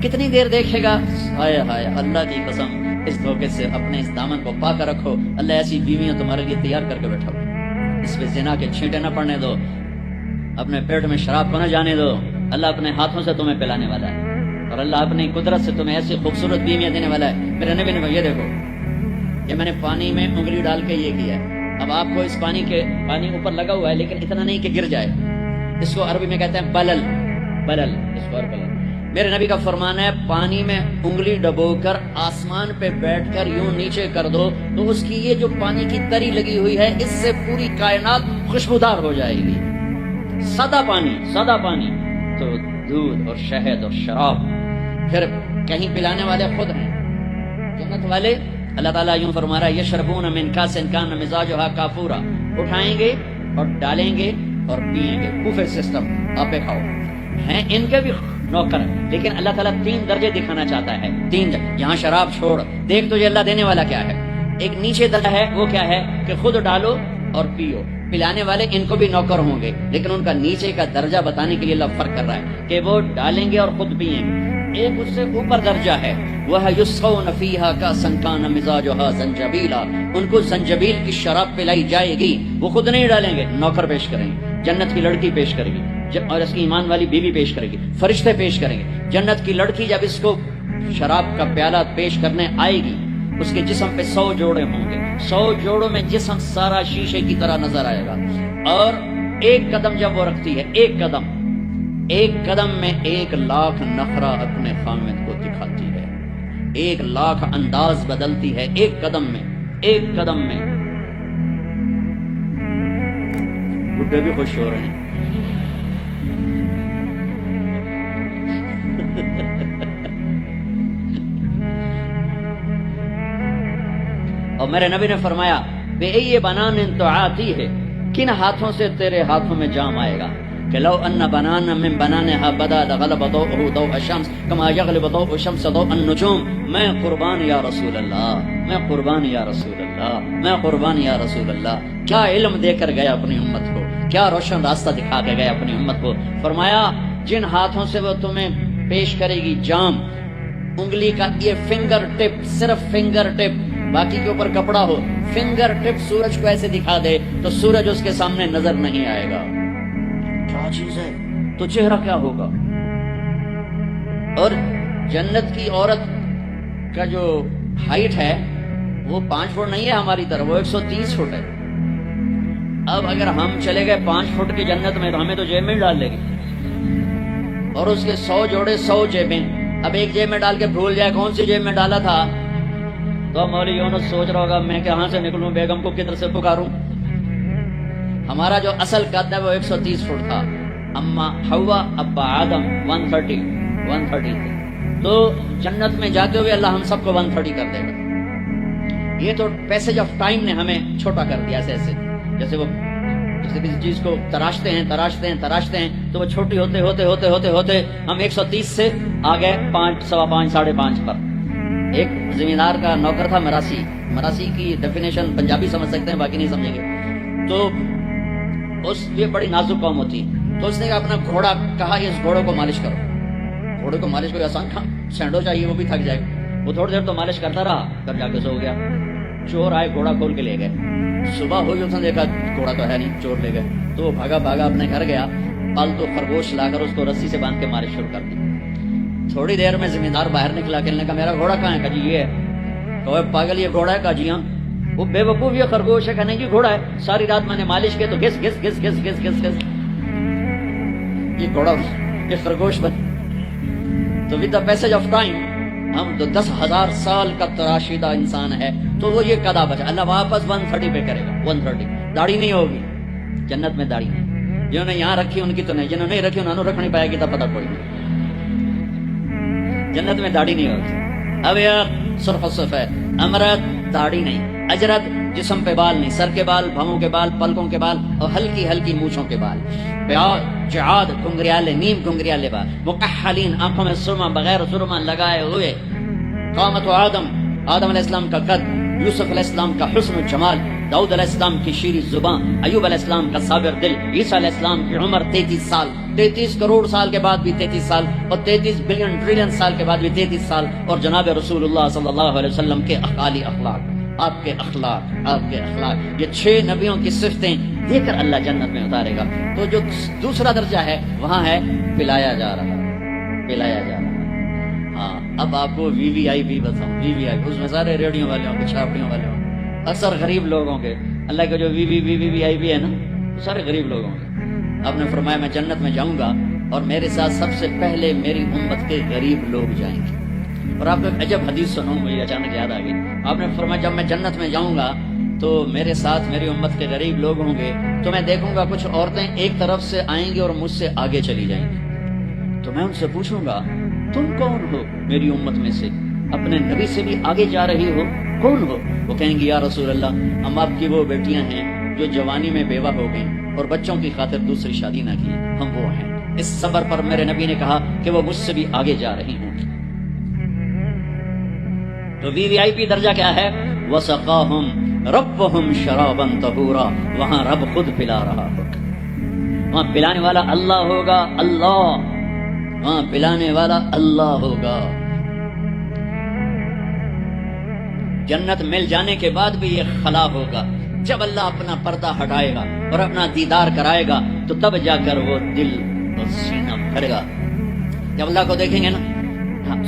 کتنی دیر دیکھے گا؟ ہائے ہائے اللہ کی قسم، اس دھوکے سے اپنے اس دامن کو پا کر رکھو، اللہ ایسی بیویاں تمہارے لیے تیار کر کے بیٹھا ہو، اس پہ زنا کے چھینٹے نہ پڑنے دو، اپنے پیٹ میں شراب کو نہ جانے دو، اللہ اپنے ہاتھوں سے تمہیں پلانے والا ہے، اور اللہ اپنی قدرت سے تمہیں ایسی خوبصورت بیویاں دینے والا ہے۔ میرے نبی نے یہ دیکھو، یہ میں نے پانی میں انگلی ڈال کے یہ کیا ہے، اب آپ کو اس پانی اوپر لگا ہوا ہے لیکن اتنا نہیں کہ گر جائے، اس کو عربی میں کہتے ہیں بلل، بلل اس کو بلل۔ میرے نبی کا فرمان ہے پانی میں انگلی ڈبو کر آسمان پہ بیٹھ کر یوں نیچے کر دو تو اس کی یہ جو پانی کی تری لگی ہوئی ہے اس سے پوری کائنات خوشبودار ہو جائے گی۔ سادہ پانی تو دودھ اور شہد اور شراب، پھر کہیں پلانے والے خود ہیں جنت والے۔ اللہ تعالیٰ یوں فرما رہا ہے یشربون من کاس کان مزاجها کافورا، اٹھائیں گے اور ڈالیں گے اور پیئیں گے، بوفے سسٹم، آپ کھاؤ۔ ہیں ان کے بھی نوکر، لیکن اللہ تعالیٰ 3 درجے دکھانا چاہتا ہے، 3 یہاں شراب چھوڑ، دیکھ تجھے اللہ دینے والا کیا ہے۔ ایک نیچے درجہ ہے، وہ کیا ہے کہ خود ڈالو اور پیو، پلانے والے ان کو بھی نوکر ہوں گے، لیکن ان کا نیچے کا درجہ بتانے کے لیے اللہ فرق کر رہا ہے کہ وہ ڈالیں گے اور خود پیئیں گے۔ ایک اس سے اوپر درجہ ہے وہ یسقون فیہا کاسا کان مزاجها زنجبیلا، ان کو زنجبیل کی شراب پلائی جائے گی، وہ خود نہیں ڈالیں گے، نوکر پیش کریں گے، جنت کی لڑکی پیش کرے گی اور اس کی ایمان والی بیوی پیش کرے گی، فرشتے پیش کریں گے۔ جنت کی لڑکی جب اس کو شراب کا پیالہ پیش کرنے آئے گی، اس کے جسم پہ 100 جوڑے ہوں گے، 100 جوڑوں میں جسم سارا شیشے کی طرح نظر آئے گا، اور ایک قدم جب وہ رکھتی ہے، ایک قدم میں 1,00,000 نخرہ اپنے خامد کو دکھاتی ہے، 1,00,000 انداز بدلتی ہے ایک قدم میں۔ بڈھے بھی خوش ہو رہے ہیں۔ اور میرے نبی نے فرمایا بے ای بنان تعاتی ہے، کن ہاتھوں سے تیرے ہاتھوں میں جام آئے گا کہ لو ان بنانا من بنانها بدا لغلب ضوءه ضوء الشمس كما يغلب ضوء الشمس ضوء النجوم۔ میں قربان یا رسول اللہ، میں قربان یا رسول اللہ، میں قربان یا رسول اللہ۔ کیا علم دے کر گیا اپنی امت کو، کیا روشن راستہ دکھا کے گیا اپنی امت کو۔ فرمایا جن ہاتھوں سے وہ تمہیں پیش کرے گی جام، انگلی کا یہ فنگر ٹپ، صرف فنگر ٹپ، باقی کے اوپر کپڑا ہو، فنگر ٹپ سورج کو ایسے دکھا دے تو سورج اس کے سامنے نظر نہیں آئے گا۔ کیا چیز ہے، تو چہرہ کیا ہوگا۔ اور جنت کی عورت کا جو ہائٹ ہے وہ 5 فٹ نہیں ہے ہماری طرح، وہ 130 فٹ ہے۔ اب اگر ہم چلے گئے 5 فٹ کی جنت میں تو ہمیں تو جیب میں ڈال لے گی، اور اس کے 100 جوڑے 100 جیبیں۔ اب ایک جیب میں ڈال کے بھول جائے کون سی جیب میں ڈالا تھا، تو مولوی یونس سوچ رہا ہوگا میں کہاں سے نکلوں، بیگم کو کدھر سے پکاروں۔ ہمارا جو اصل قد ہے وہ 130 فٹ تھا، اما حوا ابا آدم 130 تھے، تو جنت میں جاتے ہوئے اللہ ہم سب کو 130 کر دے گا۔ یہ تو پیسج آف ٹائم نے ہمیں چھوٹا کر دیا، ایسے جیسے وہ جیسے کسی چیز کو تراشتے ہیں تو وہ چھوٹی ہوتے ہم 130 سے آ گئے 5، 5.25، 5.5 پر۔ ایک زمیندار کا نوکر تھا مراسی کی ڈیفینیشن پنجابی سمجھ سکتے ہیں، باقی نہیں سمجھیں گے۔ تو اس یہ بڑی نازک قوم ہوتی ہے، تو اس نے اپنا گھوڑا کہا اس گھوڑے کو مالش کرو، گھوڑے کو مالش کوئی آسان کام، سینڈو چاہیے وہ بھی تھک جائے گا۔ وہ تھوڑی دیر تو مالش کرتا رہا، پھر جا کے سو گیا۔ چور آئے گھوڑا کھول کے لے گئے، صبح ہوئی اس نے دیکھا گھوڑا تو ہے نہیں، چور لے گئے، تو وہ بھاگا اپنے گھر گیا، پالتو خرگوش لا کر اس کو رسی سے باندھ کے مالش شروع کر دی۔ تھوڑی دیر میں زمیندار باہر نکلا، کہنے کا میرا گھوڑا کہاں ہے؟ کہا جی یہ ہے۔ کہ پاگل یہ گھوڑا ہے؟ کہا جی ہاں۔ وہ بے وقوف یہ خرگوش ہے؟ کہنے جی گھوڑا ہے، ساری رات میں نے مالش کی تو گھس یہ گھوڑا یہ خرگوش بن۔ تو with the passage of time ہم تو 10,000 سال کا تراشیدہ انسان ہے، تو وہ یہ قدا بچا، اللہ واپس 130 پہ کرے گا۔ 130 داڑھی نہیں ہوگی جنت میں، داڑھی نہیں، جنہوں نے یہاں رکھی ان کی تو نہیں، جنہوں نے نہیں رکھی انہوں نے رکھ نہیں پائے گی، تب پتہ کوئی نہیں، جنت میں داڑھی نہیں ہوگی۔ اب یار سرخ سفید، امرت داڑھی نہیں، اجرت جسم پہ بال نہیں، سر کے بال، بھووں کے بال، پلکوں کے بال اور ہلکی مونچھوں کے بال، پیاز جعاد کنگریالے، نیم کنگریالے بال، مکحلین آنکھوں میں سرما بغیر سرما لگائے ہوئے، قامت آدم علیہ السلام کا قد، یوسف علیہ السلام کا حسن و جمال، داؤد علیہ السلام کی شیریں زبان، ایوب علیہ السلام کا صابر دل، عیسیٰ علیہ السلام کی عمر 33 سال، 33 کروڑ سال کے بعد بھی 33 سال، اور 33 بلین ٹریلین سال کے بعد بھی 33 سال، اور جناب رسول اللہ صلی اللہ علیہ وسلم کے اعلی اخلاق، آپ کے اخلاق، یہ 6 نبیوں کی صفتیں دے کر اللہ جنت میں اتارے گا۔ تو جو دوسرا درجہ ہے وہاں ہے پلایا جا رہا۔ ہاں اب آپ کو وی وی آئی پی بتاؤں، وی وی آئی اس میں سارے ریڑھیوں والے ہوں گے، چھاپڑیوں والے ہوں گے، اکثر غریب لوگ ہوں گے۔ اللہ کا جو وی وی آئی پی ہے نا، سارے غریب لوگ ہوں گے۔ آپ نے فرمایا میں جنت میں جاؤں گا اور میرے ساتھ سب سے پہلے میری امت کے غریب لوگ جائیں گے۔ اور آپ کو عجب حدیث سنوں، مجھے اچانک یاد آ گئی۔ آپ نے فرمایا جب میں جنت میں جاؤں گا تو میرے ساتھ میری امت کے غریب لوگ ہوں گے، تو میں دیکھوں گا کچھ عورتیں ایک طرف سے آئیں گی اور مجھ سے آگے چلی جائیں گی۔ تو میں ان سے پوچھوں گا تم کون ہو میری امت میں سے، اپنے نبی سے بھی آگے جا رہی ہو، کون ہو؟ وہ کہیں گی یا رسول اللہ ہم آپ کی وہ بیٹیاں ہیں جو جوانی میں بیوہ ہو گئیں اور بچوں کی خاطر دوسری شادی نہ کی، ہم وہ ہیں۔ اس صبر پر میرے نبی نے کہا کہ وہ مجھ سے بھی آگے جا رہی ہوں۔ تو وی وی آئی پی درجہ کیا ہے؟ وَسَقَاهُمْ رَبُّهُمْ شَرَابًا طَهُورًا، وہاں رب خود پلا رہا ہوگا، وہاں پلانے والا اللہ ہوگا، وہاں پلانے والا اللہ ہوگا۔ جنت مل جانے کے بعد بھی یہ خلا ہوگا، جب اللہ اپنا پردہ ہٹائے گا اور اپنا دیدار کرائے گا تو تب جا کر وہ دل اور سینہ بھرے گا۔ جب اللہ کو دیکھیں گے نا،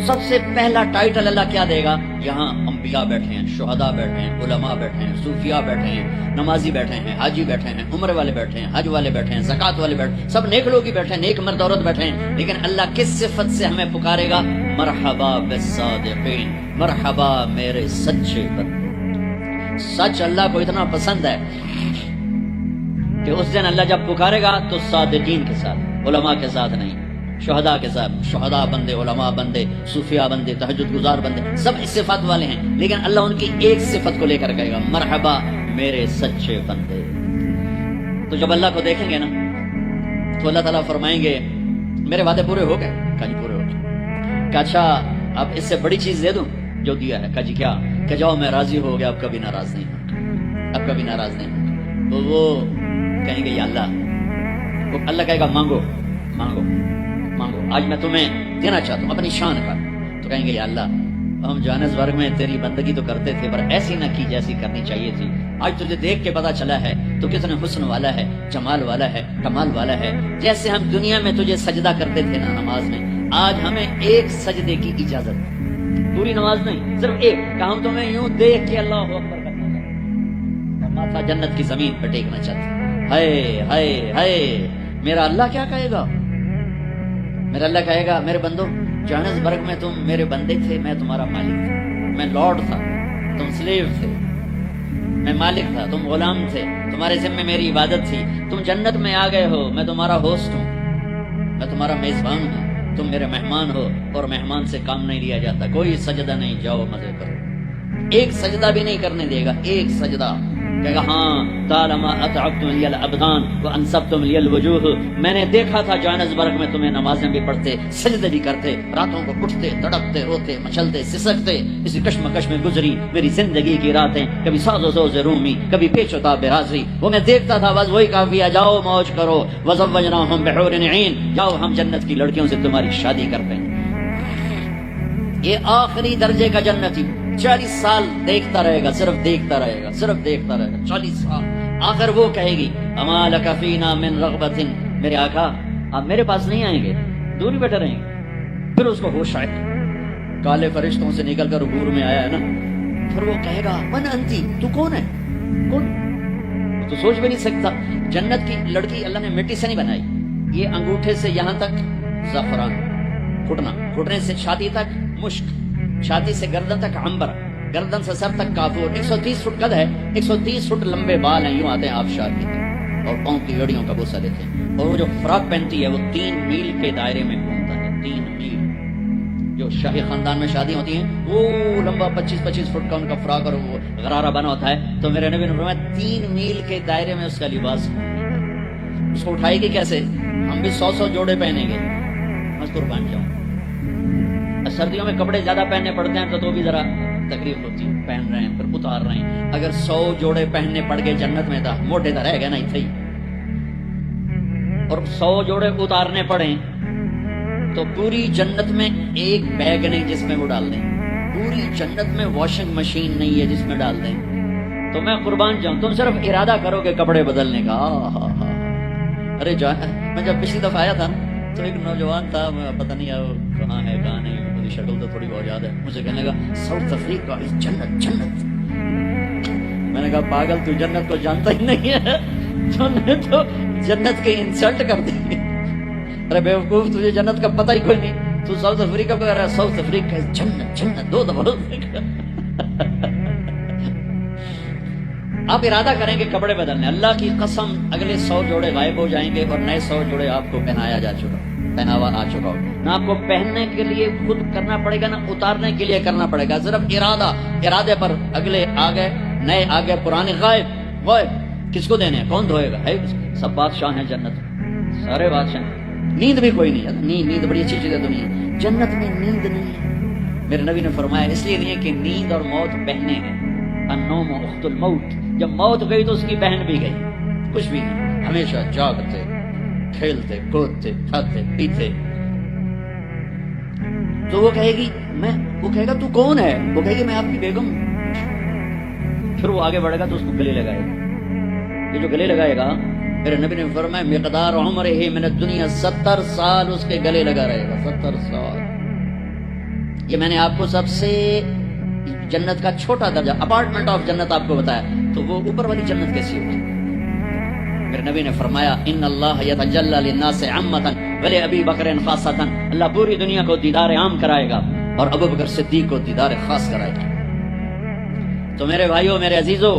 سب سے پہلا ٹائٹل اللہ کیا دے گا؟ یہاں انبیاء بیٹھے ہیں، شہداء بیٹھے ہیں، علماء بیٹھے ہیں، صوفیاء بیٹھے ہیں، نمازی بیٹھے ہیں، حاجی بیٹھے ہیں، عمرے والے بیٹھے ہیں، حج والے بیٹھے ہیں، زکات والے بیٹھے ہیں، سب نیک لوگ ہی بیٹھے ہیں، نیک مرد عورت بیٹھے ہیں۔ لیکن اللہ کس صفت سے ہمیں پکارے گا؟ مرحبا بالصادقین، مرحبا میرے سچے بندے۔ سچ اللہ کو اتنا پسند ہے کہ اس دن اللہ جب پکارے گا تو صادقین کے ساتھ، علماء کے ساتھ نہیں، شہداء کے ساتھ، شہداء بندے، علماء بندے، صوفیاء بندے، تہجد گزار بندے، سب اس صفات والے ہیں، لیکن اللہ ان کی ایک صفت کو لے کر کہے گا مرحبا میرے سچے بندے۔ تو جب اللہ کو دیکھیں گے نا تو اللہ تعالیٰ فرمائیں گے میرے وعدے پورے ہو گئے؟ کہا جی پورے ہو گئے۔ کہا اچھا اب اس سے بڑی چیز دے دوں جو دیا ہے؟ کہا جی کیا؟ کہ جاؤ میں راضی ہو گیا، اب کبھی ناراض نہیں ہوں، اب کبھی ناراض نہیں ہوں۔ تو وہ کہیں گے یا اللہ، وہ اللہ کہے گا مانگو مانگو مانگو، آج میں تمہیں دینا چاہتا ہوں اپنی شان کا۔ تو کہیں گے یا اللہ ہم جوہانسبرگ میں تیری بندگی تو کرتے تھے پر ایسی نہ کی جیسی کرنی چاہیے تھی، آج تجھے دیکھ کے پتا چلا ہے تو کتنے حسن والا ہے، جمال والا ہے، کمال والا ہے۔ جیسے ہم دنیا میں تجھے سجدہ کرتے تھے نا نماز میں، آج ہمیں ایک سجدے کی اجازت ہے، پوری نماز نہیں صرف ایک، کہ ہم تمہیں یوں دیکھ کے اللہ اکبر کرنا چاہتے ہیں اور ماتھا جنت کی زمین پہ ٹیکنا چاہتے ہیں۔ ہائے ہائے ہائے، میرا اللہ کیا کہے گا؟ میرا اللہ کہے گا میرے بندو جوہانسبرگ میں تم میرے بندے تھے، میں تمہارا مالک تھا، میں لارڈ تھا، تم سلیو تھے، میں مالک تھا، تم غلام تھے، تمہارے ذمہ میری عبادت تھی، تم جنت میں آ گئے ہو، میں تمہارا ہوسٹ ہوں، میں تمہارا میزبان ہوں، تم میرے مہمان ہو، اور مہمان سے کام نہیں لیا جاتا، کوئی سجدہ نہیں، جاؤ مزے کرو۔ ایک سجدہ بھی نہیں کرنے دے گا، ایک سجدہ کہے گا ہاں طالما اتعبتم لی الابدان وانصبتم لی الوجوہ، میں نے دیکھا تھا جوہانسبرگ میں تمہیں نمازیں بھی پڑھتے، سجدے بھی کرتے، راتوں کو اٹھتے، تڑپتے، روتے، مچلتے، سسکتے، اسی کشمکش میں گزری میری زندگی کی راتیں، کبھی ساز و سوز رومی، کبھی پیچ و تاب رازی، وہ میں دیکھتا تھا، بس وہی کافی ہے، جاؤ موج کرو، وزوجناہم بحور عین، جاؤ ہم جنت کی لڑکیوں سے تمہاری شادی کرتے ہیں۔ یہ آخری درجے کا جنتی 40 سال دیکھتا رہے گا، صرف دیکھتا رہے گا، صرف دیکھتا رہے گا 40 سال۔ آخر وہ کہے گی اما لک فینا من رغبت، میرے آقا آپ میرے پاس نہیں آئیں گے، دور ہی بیٹھے رہیں گے۔ پھر اس کو ہوش آئے، کالے فرشتوں سے نکل کر حور میں آیا ہے نا، پھر وہ کہے گا من انتی، تو کون ہے؟ کون؟ تو سوچ بھی نہیں سکتا، جنت کی لڑکی اللہ نے مٹی سے نہیں بنائی، یہ انگوٹھے سے یہاں تک زعفران، گھٹنا، گھٹنے سے چھاتی تک مشک، چھاتی سے گردن تک عنبر، گردن سے سر تک کافور، 130 فٹ قد ہے، 130 فٹ لمبے بال ہیں، یوں آتے ہیں آبشار کی، اور پاؤں کی ایڑیوں کا بوسہ لیتے ہیں، اور وہ جو فراک پہنتی ہے وہ 3 میل کے دائرے میں گھومتا ہے، 3 میل۔ جو شاہی خاندان میں شادی ہوتی ہیں وہ لمبا 25-25 فٹ کا ان کا فراک اور وہ غرارہ بنا ہوتا ہے، تو میرے نبی نے فرمایا 3 میل کے دائرے میں اس کا لباس، اس کو اٹھائے گی کیسے؟ ہم بھی 100 جوڑے پہنیں گے، میں قربان جاؤں۔ سردیوں میں کپڑے زیادہ پہننے پڑتے ہیں تو بھی ذرا تکلیف ہوتی ہے، پہن رہے ہیں پھر اتار رہے ہیں، اگر 100 جوڑے پہننے پڑ گئے جنت میں تھا موٹے تو رہ گئے نا اتنے ہی، اور 100 جوڑے اتارنے پڑیں تو پوری جنت میں ایک بیگ نہیں جس میں وہ ڈال دیں، پوری جنت میں واشنگ مشین نہیں ہے جس میں ڈال دیں تو میں قربان جاؤں، تم صرف ارادہ کرو کہ کپڑے بدلنے کا۔ ارے میں جب پچھلی دفعہ آیا تھا تو ایک نوجوان تھا، پتہ نہیں کہاں ہے کہاں نہیں، میری شکل تو تھوڑی بہت یاد ہے، مجھے کہنے لگا ساؤتھ افریقہ جنت جنت۔ میں نے کہا پاگل تو جنت کو جانتا ہی نہیں ہے، تو نے تو جنت کی انسلٹ کر دی۔ ارے بیوقوف تجھے جنت کا پتہ ہی کوئی نہیں، تو ساؤتھ افریقہ کو کہہ رہا ہے ساؤتھ افریقہ جنت جنت، دو دفعہ۔ آپ ارادہ کریں کہ کپڑے بدلنے، اللہ کی قسم اگلے 100 جوڑے غائب ہو جائیں گے اور نئے 100 جوڑے آپ کو پہناوا آ چکا ہو۔ نہ آپ کو پہننے کے لیے خود کرنا پڑے گا، نہ اتارنے کے لیے کرنا پڑے گا، صرف ارادے پر اگلے آ گئے، نئے آ گئے، پرانے غائب۔ کس کو دینے ہیں؟ کون دھوئے گا؟ ہے سب بادشاہ ہیں جنت، سارے بادشاہ ہیں۔ نیند بھی کوئی نہیں ہے، نیند بڑی اچھی چیز ہے دنیا، جنت میں نیند نہیں ہے۔ میرے نبی نے فرمایا اس لیے نہیں ہے کہ نیند اور موت بہنیں ہیں، النوم اخت الموت، جب موت گئی تو اس کی بہن بھی گئی، کچھ بھی نہیں، ہمیشہ جاگتے کھیلتے کودتے کھاتے پیتے۔ تو وہ کہے گی وہ کہے گا تو کون ہے؟ وہ کہے گی میں آپ کی بیگم ہوں۔ پھر وہ آگے بڑھے گا تو اس کو گلے لگائے گا، یہ جو گلے لگائے گا میرے نبی نے فرمایا مقدار عمرہ من الدنیا 70 سال اس کے گلے لگا رہے گا، 70 سال۔ یہ میں نے آپ کو سب سے جنت کا چھوٹا درجہ، اپارٹمنٹ آف جنت آپ کو بتایا، تو وہ اوپر والی جنت کیسی ہوگی؟ میرے نبی نے فرمایا ان اللہ یتجلی للناس عامۃ ولابی بکر خاصۃ، اللہ پوری دنیا کو دیدار عام کرائے گا اور ابو بکر صدیق کو دیدار خاص کرائے گا۔ تو میرے بھائیوں، میرے عزیزوں،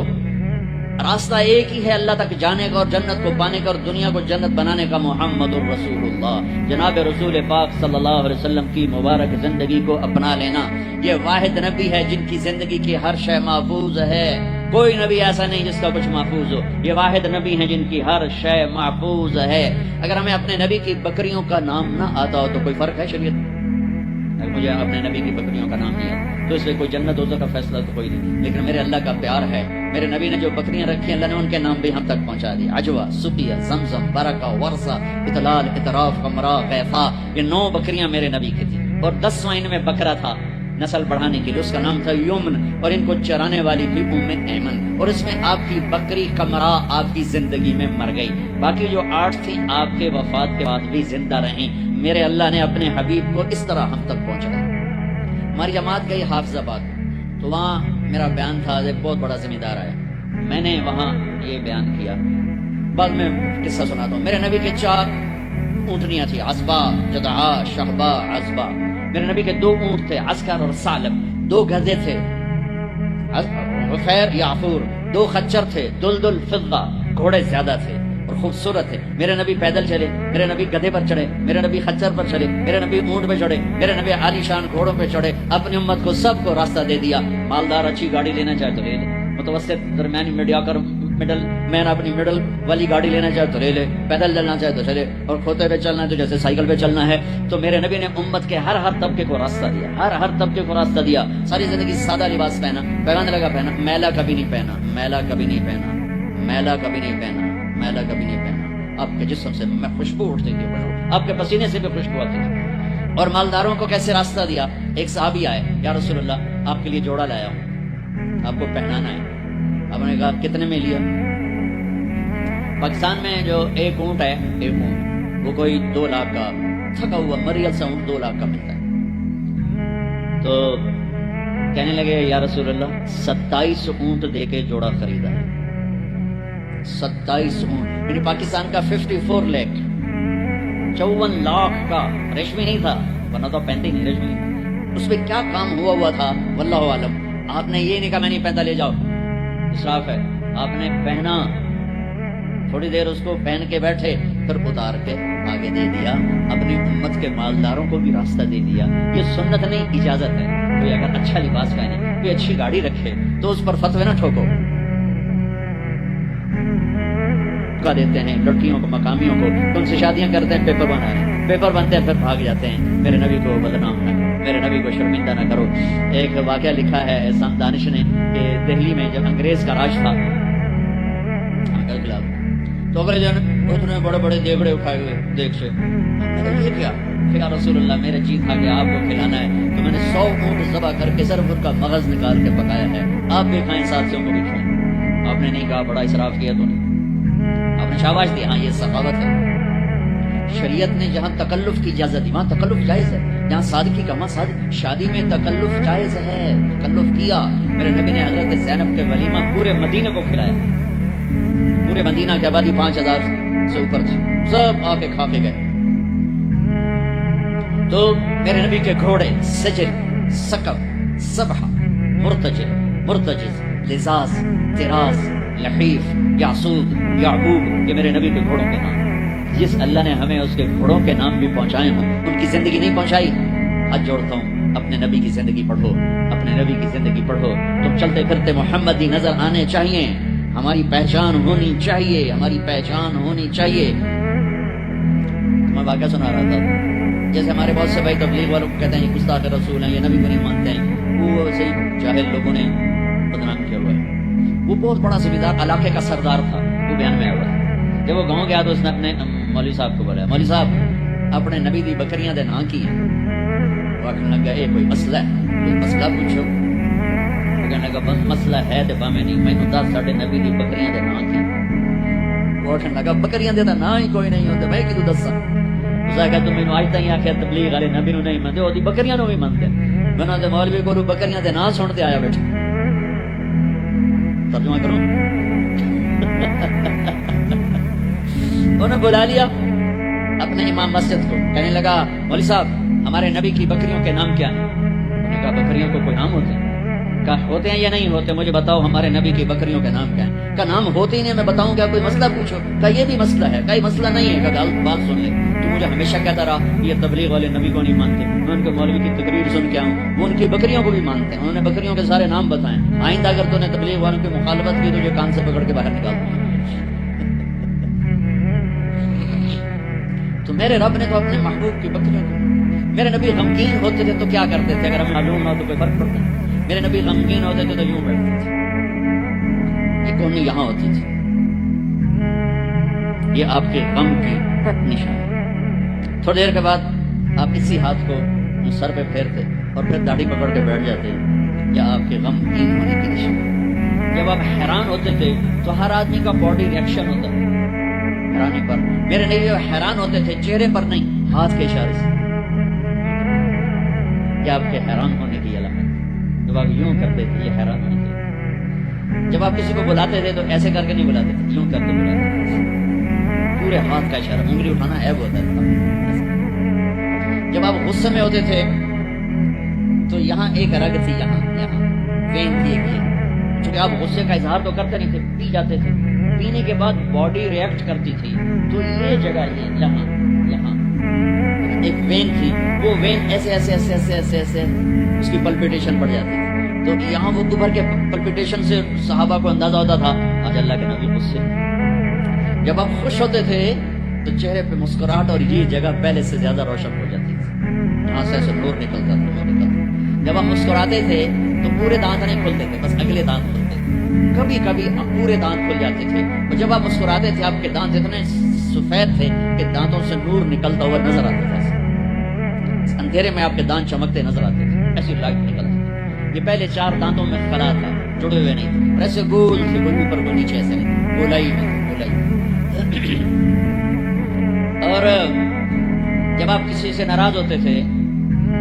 راستہ ایک ہی ہے اللہ تک جانے کا اور جنت کو پانے کا اور دنیا کو جنت بنانے کا، محمد الرسول اللہ، جناب رسول پاک صلی اللہ علیہ وسلم کی مبارک زندگی کو اپنا لینا۔ یہ واحد نبی ہے جن کی زندگی کی ہر شے محفوظ ہے، کوئی نبی ایسا نہیں جس کا کچھ محفوظ ہو، یہ واحد نبی ہیں جن کی ہر شے محفوظ ہے۔ اگر ہمیں اپنے نبی کی بکریوں کا نام نہ آتا ہو تو کوئی فرق ہے شریعت؟ اگر مجھے اپنے نبی کی بکریوں کا نام نہیں آتا تو اس سے کوئی جنت دوزخ کا فیصلہ تو کوئی نہیں، لیکن میرے اللہ کا پیار ہے، میرے نبی نے جو بکریاں رکھی ہیں اللہ نے ان کے نام بھی ہم تک پہنچا دی، عجوہ، سقیہ، زمزم، برکہ، ورثہ، اطلال، اطراف، قمرا، غیفا، یہ 9 بکریاں میرے نبی کی تھیں، اور 10واں ان میں بکرا تھا نسل بڑھانے کے لیے، اس کا نام تھا یمن، اور ان کو چرانے والی تھی ایمن، اور اس میں آپ کی بکری قمرا آپ کی زندگی میں مر گئی، باقی جو 8 تھی آپ کے وفات کے بعد بھی زندہ رہیں۔ میرے اللہ نے اپنے حبیب کو اس طرح ہم تک پہنچایا۔ ہماری جماعت گئی حافظ آباد، تو وہاں میرا بیان تھا، ایک بہت بڑا ذمہ دار آیا، میں نے وہاں یہ بیان کیا، بعد میں قصہ سناتا ہوں۔ میرے نبی کے 4 اونٹنیاں تھیں، عصبہ، جدعا، شہبہ، عصبہ۔ میرے نبی کے 2 اونٹ تھے، عسکر اور ثعلب، 2 گدھے تھے، خیر یعفور، 2 خچر تھے، دلدل، فضہ، گھوڑے زیادہ تھے اور خوبصورت تھے۔ میرے نبی پیدل چلے، میرے نبی گدھے پر چڑھے، میرے نبی خچر پر چڑھے، میرے نبی اونٹ پہ چڑھے، میرے نبی عالی شان گھوڑوں پہ چڑھے، اپنی امت کو سب کو راستہ دے دیا۔ مالدار اچھی گاڑی لینا چاہے تو لے لے، متوسط درمیانی مڈل مین اپنی مڈل والی گاڑی لینا چاہے تو لے لے، پیدل چلنا چاہے تو چلے، اور کھوتے پہ چلنا ہے تو جیسے سائیکل پہ چلنا ہے۔ تو میرے نبی نے امت کے ہر طبقے کو راستہ دیا، ہر طبقے کو راستہ دیا۔ ساری زندگی سادہ لباس پہنا، پیغام لگا پہنا، میلا کبھی نہیں پہنا، میلا کبھی نہیں پہنا، میلا کبھی نہیں پہنا، میلا کبھی نہیں پہنا۔ آپ کے جسم سے میں خوشبو اٹھتی تھی، آپ کے پسینے سے بھی خوشبو آتی تھی۔ اور مالداروں کو کیسے راستہ دیا؟ ایک صحابی آئے، یا رسول اللہ آپ کے لیے جوڑا لایا ہوں، آپ کو پہنانا ہے۔ آپ نے کہا کتنے میں لیا؟ پاکستان میں جو ایک اونٹ ہے، ایک اونٹ وہ کوئی 2 لاکھ کا، تھکا ہوا مریل سا اونٹ 2 لاکھ کا ملتا ہے۔ تو کہنے لگے یا رسول اللہ 27 اونٹ دے کے جوڑا خریدا ہے، 27 اونٹ، یعنی پاکستان کا 54 لاکھ، 54 لاکھ کا، ریشمی نہیں تھا، ورنہ تو پہنتے ہی نہیں ریشمی۔ اس پہ کیا کام ہوا تھا واللہ عالم۔ آپ نے یہ نہیں کہا میں نہیں پہنتا، لے جاؤ، اسراف ہے۔ آپ نے پہنا، تھوڑی دیر اس کو پہن کے بیٹھے، پھر اتار کے آگے دے دیا، اپنی امت کے مالداروں کو بھی راستہ دے دیا۔ یہ سنت نہیں، اجازت ہے۔ کوئی اگر اچھا لباس پہنے، کوئی اچھی گاڑی رکھے تو اس پر فتوے نہ ٹھوکو۔ کا دیتے ہیں لڑکیوں کو، مقامیوں کو، ان سے شادیاں کرتے ہیں، پیپر بنا رہے ہیں، پیپر بنتے ہیں پھر بھاگ جاتے ہیں۔ میرے نبی کو بدنام نہ کرو، میرے نبی کو شرمندہ نہ کرو۔ ایک واقعہ لکھا ہے احسان دانش نے کہ دہلی میں جب انگریز کا راج تھا تو انگریزوں نے بڑے بڑے دیگڑے اٹھائے ہوئے دیکھ سے، یہ کیا یا رسول اللہ میرے جی تھا کہ آپ کو کھلانا ہے، تو میں نے 100 اونٹ ذبح کر کے صرف ان کا مغز نکال کے پکایا ہے، آپ بھی کھائیں، ساتھیوں کو بھی کھائیں۔ آپ نے نہیں کہا بڑا اسراف کیا تو نہیں، آپ نے شاباش دی، ہاں یہ سخاوت ہے۔ شریعت نے جہاں تکلف کی اجازت دی وہاں تکلف جائز ہے، جہاں سادگی کا وہاں شادی میں تکلف جائز ہے، تکلف کیا۔ میرے نبی نے حضرت زینب کے ولیمہ پورے مدینے کو کھلایا، پورے مدینہ کی آبادی 5000 سے اوپر تھی، سب آ کے کھا کے گئے۔ تو میرے نبی کے گھوڑے سجل، سقب، سبحہ، مرتجز، لزاز، تراز، لحیف، یعصوب، یعقوب، یہ میرے نبی کے گھوڑوں کے نام۔ جس اللہ نے ہمیں اس کے گھوڑوں کے نام بھی پہنچائے ہوں، ان کی زندگی نہیں پہنچائی، ہاتھ جوڑتا ہوں اپنے نبی کی زندگی پڑھو، اپنے نبی کی زندگی پڑھو۔ تم چلتے پھرتے محمدی نظر آنے چاہیے، ہماری پہچان ہونی چاہیے، ہماری پہچان ہونی چاہیے۔ میں واقعہ سنا رہا تھا، جیسے ہمارے بہت سے بھائی تبلیغ والوں کو کہتے ہیں یہ گستاخ رسول ہیں، یہ نبی کو نہیں مانتے ہیں، وہ ویسے ہی جاہل لوگوں نے بدنام کیا ہوا ہے۔ وہ بہت بڑا زمیندار علاقے کا سردار تھا، وہ بیان میں آیا، جب وہ گاؤں گیا تو اس نے اپنے مولوی صاحب کو بولا، مولوی صاحب اپنے نبی دی بکریاں دے نام کی ہیں؟ وہ کہنے لگا یہ کوئی مسئلہ ہے، کوئی مسئلہ پوچھو۔ وہ کہنے لگا بس مسئلہ ہے تے باویں نہیں، میں دس ساڈے نبی دی بکریاں دے نام کی۔ وہ کہنے لگا بکریاں دے نام ہی کوئی نہیں ہوندے، میں کدوں دساں؟ اس نے کہا تم مینوں اج تائیں آکھیا تبلیغ والے نبی نوں نہیں مندے، اودی بکریاں نوں بھی مندے۔ میں نے مولوی کو بکریاں دے نام سن تے آیا بیٹھا، ترجمہ کرو۔ انہوں نے بلا لیا اپنے امام مسجد کو، کہنے لگا مولوی صاحب ہمارے نبی کی بکریوں کے نام کیا ہیں؟ انہوں نے کہا بکریوں کو کوئی نام ہوتے ہیں؟ کہا ہوتے ہیں یا نہیں ہوتے، مجھے بتاؤ ہمارے نبی کی بکریوں کے نام کیا ہیں؟ کہا نام ہوتے ہی نہیں، میں بتاؤں کیا، کوئی مسئلہ پوچھو۔ کہا یہ بھی مسئلہ ہے، کہا یہ مسئلہ نہیں ہے۔ کہا بات سن لے، تو مجھے ہمیشہ کہتا رہا یہ تبلیغ والے نبی کو نہیں مانتے، میں ان کے مولوی کی تقریر سن کے آؤں، وہ ان کی بکریوں کو بھی مانتے ہیں، انہوں نے بکریوں کے سارے نام بتائے، آئندہ اگر تو نے تبلیغ والوں کی مخالفت کی تو یہ کان سے پکڑ کے باہر نکال دوں۔ تو میرے رب نے تو اپنے محبوب کی بکریوں کو، میرے نبی غمگین ہوتے تھے تو کیا کرتے تھے، اگر ہمیں معلوم نہ ہو تو کوئی فرق پڑتا ہے؟ میرے نبی غمگین ہوتے تھے تو یوں بیٹھتے تھے، یہ کونی یہاں ہوتی تھی، یہ آپ کے غم کی نشان۔ تھوڑی دیر کے بعد آپ اسی ہاتھ کو سر پہ پھیرتے اور پھر داڑھی پکڑ کے بیٹھ جاتے، یا آپ کے غمگین ہونے کی نشان۔ جب آپ حیران ہوتے تھے تو ہر آدمی کا باڈی ریئیکشن ہوتا ہے حیرانی پر، میرے نبی حیران ہوتے تھے چہرے پر نہیں، ہاتھ کے اشارے سے، یہ آپ کے حیران ہونے کی علامت۔ جب آپ یوں کرتے تھے یہ حیران ہونے کی، جب آپ کسی کو بلاتے تھے تو ایسے کر کے نہیں بلاتے تھے، یوں کر کے بلاتے تھے، پورے ہاتھ کا اشارہ، انگلی اٹھانا عیب ہوتا تھا۔ جب آپ غصے میں ہوتے تھے تو یہاں ایک رگ تھی، یہاں وین تھی ایک، یہ چونکہ آپ غصے کا اظہار تو کرتے نہیں تھے، پی جاتے تھے، پینے کے بعد باڈی ریئیکٹ کرتی تھی، تو یہ جگہ یہاں ایک وین تھی، وہ وین ایسے ایسے ایسے ایسے ایسے ایسے اس کی پلپیٹیشن بڑھ جاتی تھی، تو یہاں وہ دوبھر کے پلپیٹیشن سے صحابہ کو اندازہ ہوتا تھا آج اللہ کے نبی غصے۔ جب آپ خوش ہوتے تھے تو چہرے پہ مسکراہٹ اور یہ جگہ پہلے سے زیادہ روشن ہو جاتی تھی، یہاں سے ایسے نور نکلتا تھا۔ جب آپ مسکراتے تھے تو پورے دانت نہیں کھلتے تھے، بس اگلے دانت کھلتے تھے، کبھی کبھی پورے دانت کھل جاتے تھے، اور جب آپ مسکراتے تھے آپ کے دانت اتنے سفید تھے کہ دانتوں سے نور نکلتا ہوا نظر آتا تھا، اندھیرے میں آپ کے دانت چمکتے نظر آتے تھے، ایسی لائٹ نکلتی تھی۔ یہ پہلے 4 دانتوں میں خلا تھا، جڑے ہوئے نہیں تھے، اور ایسے گول سے کوئی اوپر کوئی نیچے ایسے نہیں، گولائی میں گولائی۔ اور جب آپ کسی سے ناراض ہوتے تھے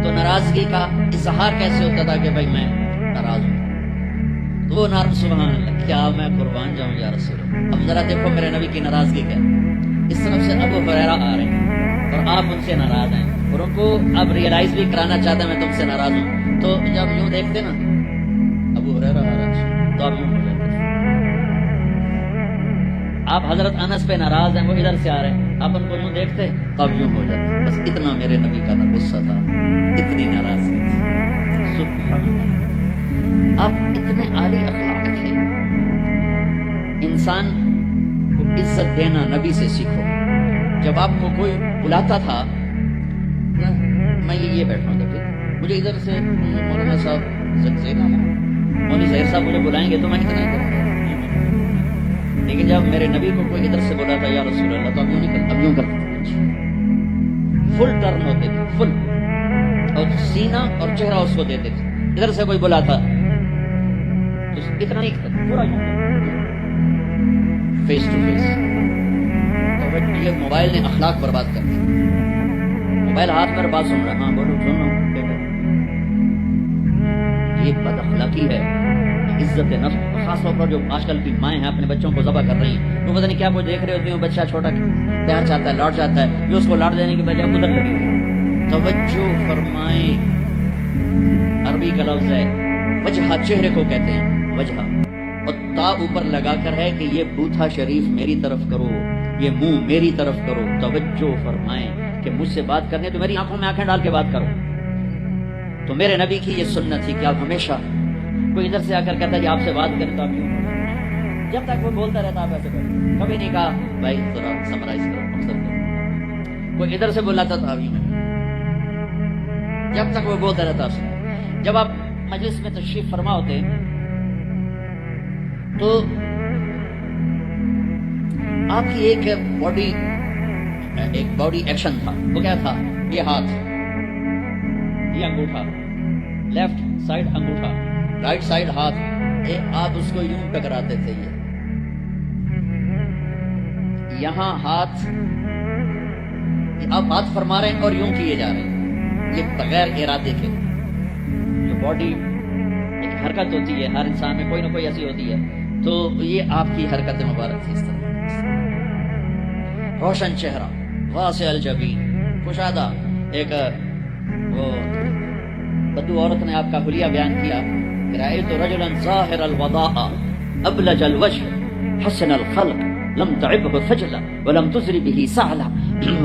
تو ناراضگی کا اظہار کیسے ہوتا تھا کہ بھائی میں ناراض ہوں، تو وہ سبحان اللہ، کیا میں قربان جاؤں یا رسول اللہ۔ اب ذرا دیکھو میرے نبی کی ناراضگی کیا، اس طرف سے ابو ہریرہ آ رہے ہیں اور آپ ان سے ناراض ہیں، اور ان کو اب ریئلائز بھی کرانا چاہتا ہے میں تم سے ناراض ہوں، تو جب یوں دیکھتے نا ابو ہریرہ آ رہے ہیں تو آپ یوں ہو جاتے، آپ حضرت انس پہ ناراض ہیں، وہ ادھر سے آ رہے ہیں، آپ ان کو یوں دیکھتے تو آپ یوں ہو جاتے۔ بس اتنا میرے نبی کا غصہ تھا، اتنی ناراضگی تھی، سبحان اللہ۔ آپ اتنے عالی اخلاق تھے، انسان کو عزت دینا نبی سے سیکھو۔ جب آپ کو کوئی بلاتا تھا، میں یہ بیٹھا تھا، مجھے ادھر سے مولانا صاحب مولوی ظہیر صاحب مجھے بلائیں گے تو میں اتنا ہی کروں، لیکن جب میرے نبی کو کوئی ادھر سے بولا تھا یا رسول اللہ تو اب یوں نہیں کرتا، اب یوں کرتا تھا، فل ٹرن ہوتے تھے، فل، اور سینہ اور چہرہ اس کو دیتے تھے. ادھر سے کوئی بلا تھا تو اتنا نہیں تھا، پورا فیس ٹو فیس. تو یہ موبائل نے اخلاق برباد کر دیا. موبائل ہاتھ میں بات سن رہا، ہاں بولو سنو، یہ بد اخلاقی ہے. عزت نفس، خاص طور پر جو آج کل کی مائیں ہیں اپنے بچوں کو ذبح کر رہی ہیں، تو پتہ نہیں کیا کچھ دیکھ رہے ہوتے ہیں. بچہ چھوٹا پیار چاہتا ہے، لاڈ چاہتا ہے، جو اس کو لاڈ دینے کی بجائے ادھر لگی ہوئی. توجہ فرمائیں، عربی کا لفظ ہے وجہ، چہرے کو کہتے ہیں وجہ، اور تا اوپر لگا کر ہے کہ یہ بوتھا شریف میری طرف کرو، یہ منہ میری طرف کرو. توجہ فرمائیں کہ مجھ سے بات کرنے تو میری آنکھوں میں آنکھیں ڈال کے بات کرو. تو میرے نبی کی یہ سنت تھی کہ آپ ہمیشہ، کوئی ادھر سے آ کر کہتا ہے کہ آپ سے بات کریں تو آپ کیوں، جب تک وہ بولتا رہتا آپ ایسے کریں. کبھی نہیں کہا بھائی ذرا سمرائز کرو مقصد کرو. کوئی ادھر سے بولا تھا تو آپ یوں، جب تک وہ بولتا رہتا آپ سے. جب آپ مجلس میں تشریف فرما ہوتے تو آپ کی ایک باڈی ایکشن تھا. وہ کیا تھا؟ یہ ہاتھ، یہ انگوٹھا، لیفٹ سائڈ انگوٹھا، رائٹ سائڈ ہاتھ، آپ اس کو یوں ٹکراتے تھے. یہ یہاں ہاتھ، آپ ہاتھ فرما رہے ہیں اور یوں کیے جا رہے ہیں، یہ بغیر ارادے کے. جو باڈی ایک حرکت ہوتی ہے ہر انسان میں، کوئی نہ کوئی ایسی ہوتی ہے، تو یہ آپ کی حرکت مبارک تھی. اس طرح روشن چہرہ، واسع الجبین، کشادہ. ایک وہ بدو عورت نے آپ کا حلیہ بیان کیا، رأیت رجلا ظاہر الوضاء ابلج الوجه حسن الخلق لم تعبه فجلا ولم تزر به سعلا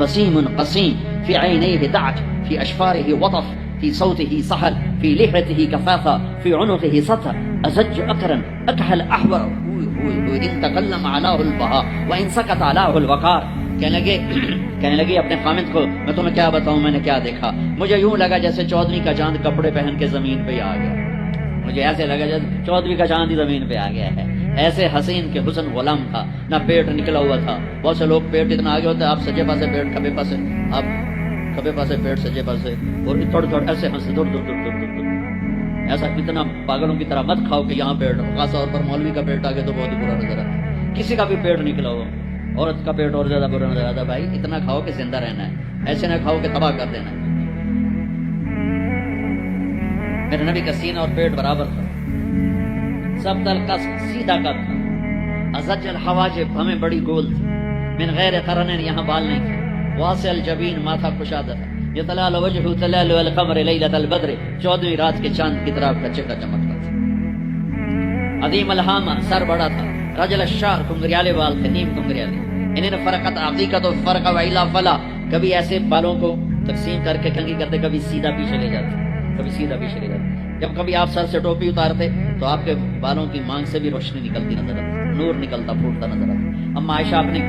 وسيم قسيم في عينيه دعج في أشفاره وطف في صوته سحل في لحيته كفافة في عنقه سطر أزج أقرا أكحل أحور إن تكلم علاه البهاء وإن سكت علاه الوقار. کہنے لگی اپنے خامد کو، میں تمہیں کیا بتاؤں میں نے کیا دیکھا. مجھے یوں لگا جیسے چودھری کا چاند کپڑے پہن کے زمین پہ آ گیا. مجھے ایسے لگا جیسے چودھری کا چاند ہی زمین پہ آ گیا ہے. ایسے حسین کے حسن غلام تھا، نہ پیٹ نکلا ہوا تھا. بہت سے لوگ پیٹ اتنا آگے ہوتا ہے، آپ سجے پاسے پیٹ، کھبے پاسے، آپ کھبے پاسے پیٹ، سجے پاسے، اور تھوڑے تھوڑے ایسے ہنستے دور دور دور دور دور. ایسا اتنا پاگلوں کی طرح مت کھاؤ کہ یہاں پیٹ، خاص طور پر مولوی کا پیٹ آگے تو بہت ہی برا نظر آتا ہے. کسی کا بھی پیٹ نکلا ہو، عورت کا پیٹ اور زیادہ برا نظر آتا ہے. بھائی اتنا کھاؤ کہ زندہ رہنا ہے، ایسے نہ کھاؤ کہ تباہ کر دینا ہے. میرے نبی کا سینہ اور پیٹ برابر تھا، سب تلقص سیدھا کا تھا. ازج الحواجب، ہمیں بڑی گول تھی. من غیر قرن، یہاں بال نہیں تھے. واسع الجبین، ماتھا کشادہ تھا. یطلال وجهه تلال القمر لیلۃ البدر، 14ویں رات کے چاند کی طرح کا چہرہ چمکتا تھا. عظیم الہامہ، سر بڑا تھا. رجل الشعر، کنگریالے بال تھے، نیم کنگریالے. انہیں فرقت عقیقت و فرق ویلا فلا، کبھی ایسے بالوں کو تقسیم کر کے کنگھی کرتے، کبھی سیدھا پیچھے لے جاتے، کبھی سیدھا پیچھے لے جاتے. جب کبھی آپ سر سے ٹوپی اتارتے تو آپ کے بالوں کی مانگ سے بھی روشنی نکلتی نظر آتی، نور نکلتا پھوٹتا نظر آتا. اما عائشہ اپنی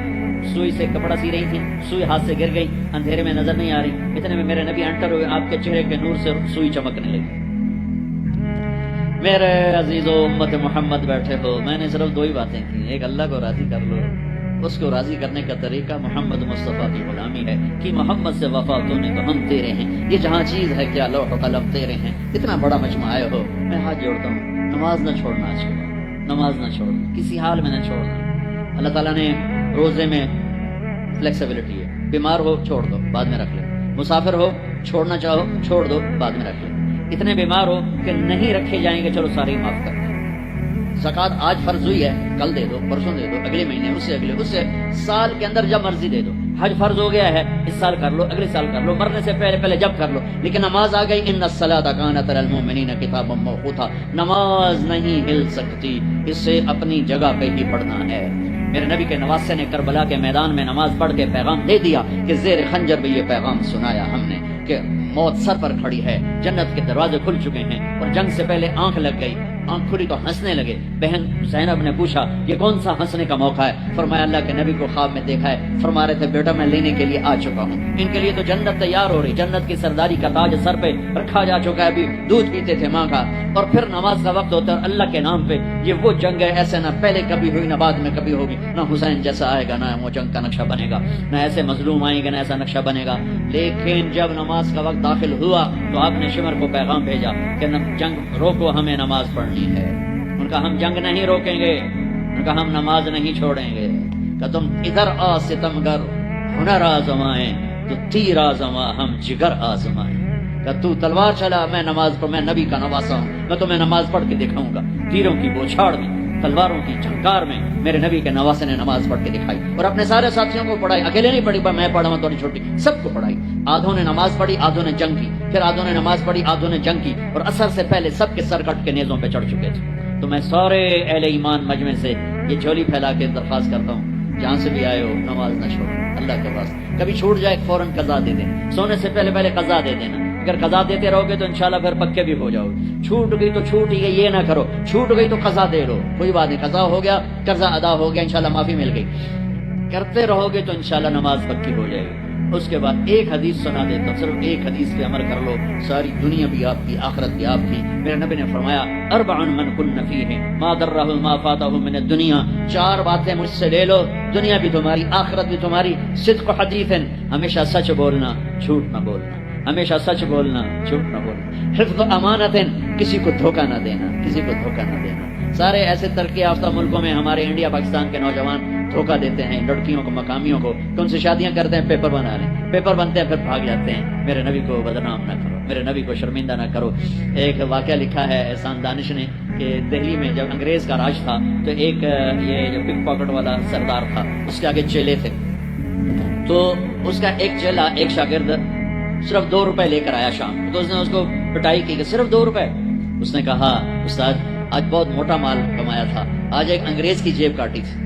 سوئی سے کپڑا سی رہی تھی، سوئی ہاتھ سے گر گئی، اندھیرے میں نظر نہیں آ رہی. اتنے میں میرے نبی انٹر ہوئے، آپ کے چہرے کے نور سے سوئی چمکنے لگی. میرے عزیزو امت محمد بیٹھے ہو، میں نے صرف 2 ہی باتیں کی. ایک، اللہ کو راضی کر لو. اس کو راضی کرنے کا طریقہ محمد مصطفیٰ کی غلامی ہے کہ محمد سے وفا تو نے تو ہم تیرے ہیں. یہ جہاں چیز ہے کیا لوح و قلم تیرے ہیں. اتنا بڑا مجمع آئے ہو، میں ہاتھ جوڑتا ہوں، نماز نہ چھوڑنا. آج نماز نہ چھوڑنا، کسی حال میں نہ چھوڑنا. اللہ تعالیٰ نے روزے میں فلیکسیبلٹی ہے. بیمار ہو چھوڑ دو، بعد میں رکھ لے. مسافر ہو چھوڑنا چاہو چھوڑ دو، بعد میں رکھ لے. اتنے بیمار ہو کہ نہیں رکھے جائیں گے، چلو سارے معاف کر. زکوٰۃ آج فرض ہوئی ہے، کل دے دو، پرسوں دے دو، اگلے مہینے، اس سے اگلے، اس سے سال کے اندر جب مرضی دے دو. حج فرض ہو گیا ہے، اس سال کر لو، اگلے سال کر لو، مرنے سے پہلے جب کر لو. لیکن نماز آ گئی، ان الصلاۃ کانت علی المؤمنین کتابا موقوتا. نماز نہیں ہل سکتی، اسے اپنی جگہ پہ ہی پڑھنا ہے. میرے نبی کے نواسے نے کربلا کے میدان میں نماز پڑھ کے پیغام دے دیا کہ زیر خنجر بھی یہ پیغام سنایا ہم نے کہ موت سر پر کھڑی ہے، جنت کے دروازے کھل چکے ہیں اور جنگ سے پہلے آنکھ لگ گئی. آنکھ کھلی تو ہنسنے لگے. بہن زینب نے پوچھا یہ کون سا ہنسنے کا موقع ہے؟ فرمایا اللہ کے نبی کو خواب میں دیکھا ہے، فرما رہے تھے بیٹا میں لینے کے لیے آ چکا ہوں. ان کے لیے تو جنت تیار ہو رہی، جنت کی سرداری کا تاج سر پہ رکھا جا چکا ہے. ابھی دودھ پیتے تھے ماں کا، اور پھر نماز کا وقت ہوتا ہے اور اللہ کے نام پہ یہ وہ جنگ ہے ایسے نہ پہلے کبھی ہوئی نہ بعد میں کبھی ہوگی، نہ حسین جیسا آئے گا، نہ وہ جنگ کا نقشہ بنے گا، نہ ایسے مظلوم آئیں گے، نہ ایسا نقشہ بنے گا. لیکن جب نماز کا وقت داخل ہوا تو آپ نے شمر کو پیغام بھیجا کہ جنگ روکو، ہمیں نماز پڑھنی ہے. ان کا ہم جنگ نہیں روکیں گے، ان کا ہم نماز نہیں چھوڑیں گے. کہ تم ادھر آ ستمگر ہنر آزمائیں تو تیر آزما ہم جگر آزمائیں. کہ تو تلوار چلا میں نماز پڑھ، میں نبی کا نواسا ہوں، میں تمہیں نماز پڑھ کے دکھاؤں گا. تیروں کی بوچھاڑ میں، تلواروں کی جھنکار میں میرے نبی کے نواسے نے نماز پڑھ کے دکھائی، اور اپنے سارے ساتھیوں کو پڑھائی. اکیلے نہیں پڑھی، میں پڑھا ہوں تھوڑی چھوٹی، سب کو پڑھائی. آدھوں نے نماز پڑھی، آدھوں نے جنگ کی، پھر آدھوں نے نماز پڑھی، آدھوں نے جنگ کی، اور عصر سے پہلے سب کے سر کٹ کے نیزوں پہ چڑھ چکے تھے. تو میں سارے اہل ایمان مجمع سے یہ جھولی پھیلا کے درخواست کرتا ہوں، جہاں سے بھی آئے ہو نماز نہ چھوڑو. اللہ کے پاس کبھی چھوٹ جائے فوراً قضا دے دیں، سونے سے پہلے قضا دے دینا. اگر قضا دیتے رہو گے تو انشاءاللہ پھر پکے بھی ہو جاؤ. چھوٹ گئی تو چھوٹ ہی گئی، یہ نہ کرو. چھوٹ گئی تو قضا دے لو، کوئی بات نہیں، قضا ہو گیا، قرضہ ادا ہو گیا، انشاءاللہ معافی مل گئی. کرتے رہو گے تو انشاءاللہ نماز پکی ہو جائے گی. اس کے بعد ایک حدیث سنا دیتا ہوں، صرف ایک حدیث پہ عمل کر لو، ساری دنیا بھی آپ کی، آخرت بھی آپ کی. میرے نبی نے فرمایا اربع من کن فیہ ما ضرہ ما فاتہ من الدنیا. 4 باتیں مجھ سے لے لو، دنیا بھی تمہاری، آخرت بھی تمہاری. صدق حدیث، ہمیشہ سچ بولنا، جھوٹ نہ بولنا. ہمیشہ سچ بولنا، جھوٹ نہ بولنا. حفظ امانت، کسی کو دھوکہ نہ دینا، کسی کو دھوکہ نہ دینا. سارے ایسے ترقی یافتہ ملکوں میں ہمارے انڈیا پاکستان کے نوجوان دھوکہ دیتے ہیں لڑکیوں کو، مقامیوں کو، کہ ان سے شادیاں کرتے ہیں، پیپر بنا رہے ہیں، پیپر بنتے ہیں پھر بھاگ جاتے ہیں. میرے نبی کو بدنام نہ کرو، میرے نبی کو شرمندہ نہ کرو. ایک واقعہ لکھا ہے احسان دانش نے کہ دہلی میں جب انگریز کا راج تھا تو ایک یہ جو پک پاکٹ والا سردار تھا، اس کے آگے چیلے تھے. تو اس کا ایک چیلا، ایک شاگرد صرف 2 روپے لے کر آیا شام، تو اس نے اس کو پٹائی کی کہ صرف 2 روپے. اس نے کہا استاد آج بہت موٹا مال کمایا تھا، آج ایک انگریز کی جیب کاٹی تھی.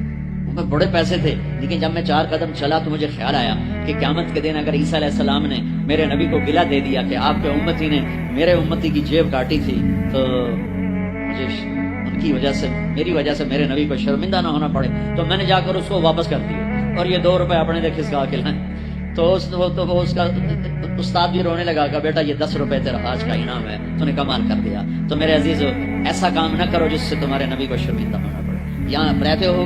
میں بڑے پیسے تھے، لیکن جب میں 4 قدم چلا تو مجھے خیال آیا کہ قیامت کے دن اگر عیسیٰ علیہ السلام نے میرے نبی کو گلہ دے دیا کہ آپ کے امتی نے میرے امتی کی جیب کاٹی تھی، تو مجھے ان کی وجہ سے، میری وجہ سے میرے نبی کو شرمندہ نہ ہونا پڑے. تو میں نے جا کر اس کو واپس کر دیا اور یہ 2 روپے اپنے نے کھسکا کے لائے. تو اس کا استاد بھی رونے لگا کہ بیٹا یہ 10 روپے تیرا آج کا انعام ہے، تو نے کمال کر دیا. تو میرے عزیزو ایسا کام نہ کرو جس سے تمہارے نبی کو شرمندہ ہونا پڑے. یہاں رہتے ہو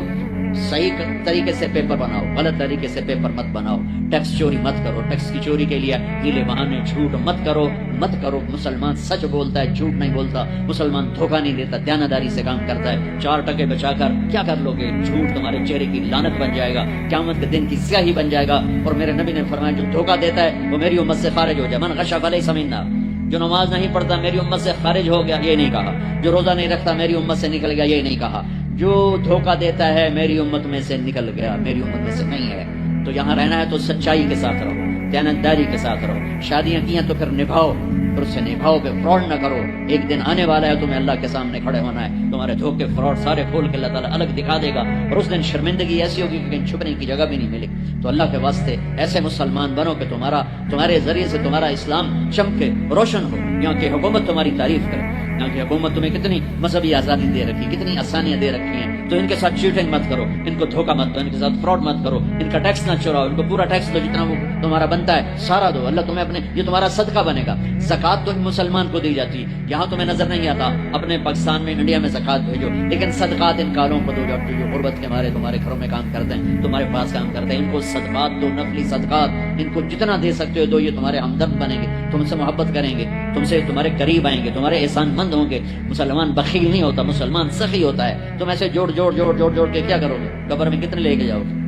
صحیح طریقے سے پیپر بناؤ، غلط طریقے سے پیپر مت بناؤ. ٹیکس چوری مت کرو، ٹیکس کی چوری کے لیے ہیلے بہانے جھوٹ مت کرو، مت کرو. مسلمان سچ بولتا ہے، جھوٹ نہیں بولتا. مسلمان دھوکہ نہیں دیتا، دیانتداری سے کام کرتا ہے. 4 ٹکے بچا کر کیا کر لو گے؟ جھوٹ تمہارے چہرے کی لعنت بن جائے گا، قیامت کے دن کی سیاہی بن جائے گا. اور میرے نبی نے فرمایا جو دھوکہ دیتا ہے وہ میری امت سے خارج ہو جائے. من غش فلیس منا. جو نماز نہیں پڑھتا میری امت سے خارج ہو گیا، یہ نہیں کہا. جو روزہ نہیں رکھتا میری امت سے نکل گیا، یہ نہیں کہا. جو دھوکہ دیتا ہے میری امت میں سے نکل گیا، میری امت میں سے نہیں ہے. تو یہاں رہنا ہے تو سچائی کے ساتھ رہو، دیانتداری کے ساتھ رہو. شادیاں کی ہیں تو پھر نبھاؤ، پھر اس سے نبھاؤ پہ فراڈ نہ کرو. ایک دن آنے والا ہے تمہیں اللہ کے سامنے کھڑے ہونا ہے، تمہارے دھوکے فراڈ سارے کھول کے اللہ تعالیٰ الگ دکھا دے گا. اور اس دن شرمندگی ایسی ہوگی کہ کہیں چھپنے کی جگہ بھی نہیں ملے. تو اللہ کے واسطے ایسے مسلمان بنو کہ تمہارے ذریعے سے تمہارا اسلام چمکے، روشن ہو. یہاں کی حکومت تمہاری تعریف کرے. یہاں کی حکومت تمہیں کتنی مذہبی آزادی دے رکھی، کتنی آسانیاں دے رکھی ہیں. تو ان کے ساتھ چیٹنگ مت کرو، ان کو دھوکہ مت دو، ان کے ساتھ فراڈ مت کرو. ان کا ٹیکس نہ چراؤ، ان کو پورا ٹیکس دو، جتنا وہ تمہارا بنتا ہے سارا دو. اللہ تمہیں اپنے، یہ تمہارا صدقہ بنے گا. زکوٰۃ تو مسلمان کو دی جاتی ہے، یہاں تمہیں نظر نہیں آتا. اپنے پاکستان میں، انڈیا میں زکوٰۃ بھیجو، لیکن صدقات ان کالوں کو دو جو غربت کے مارے تمہارے گھروں میں کام کرتے ہیں، تمہارے پاس کام کرتے ہیں. ان کو صدقات دو، نفلی صدقات. ان کو جتنا دے سکتے ہو دو. یہ تمہارے ہمدرد بنیں گے، تم سے محبت کریں گے، تم سے تمہارے قریب آئیں گے، تمہارے احسان مند ہوں گے. مسلمان بخیل نہیں ہوتا، مسلمان سخی ہوتا ہے. تم ایسے جوڑ جوڑ جوڑ جوڑ جوڑ کے کیا کرو گے؟ قبر میں کتنے لے کے جاؤ گے؟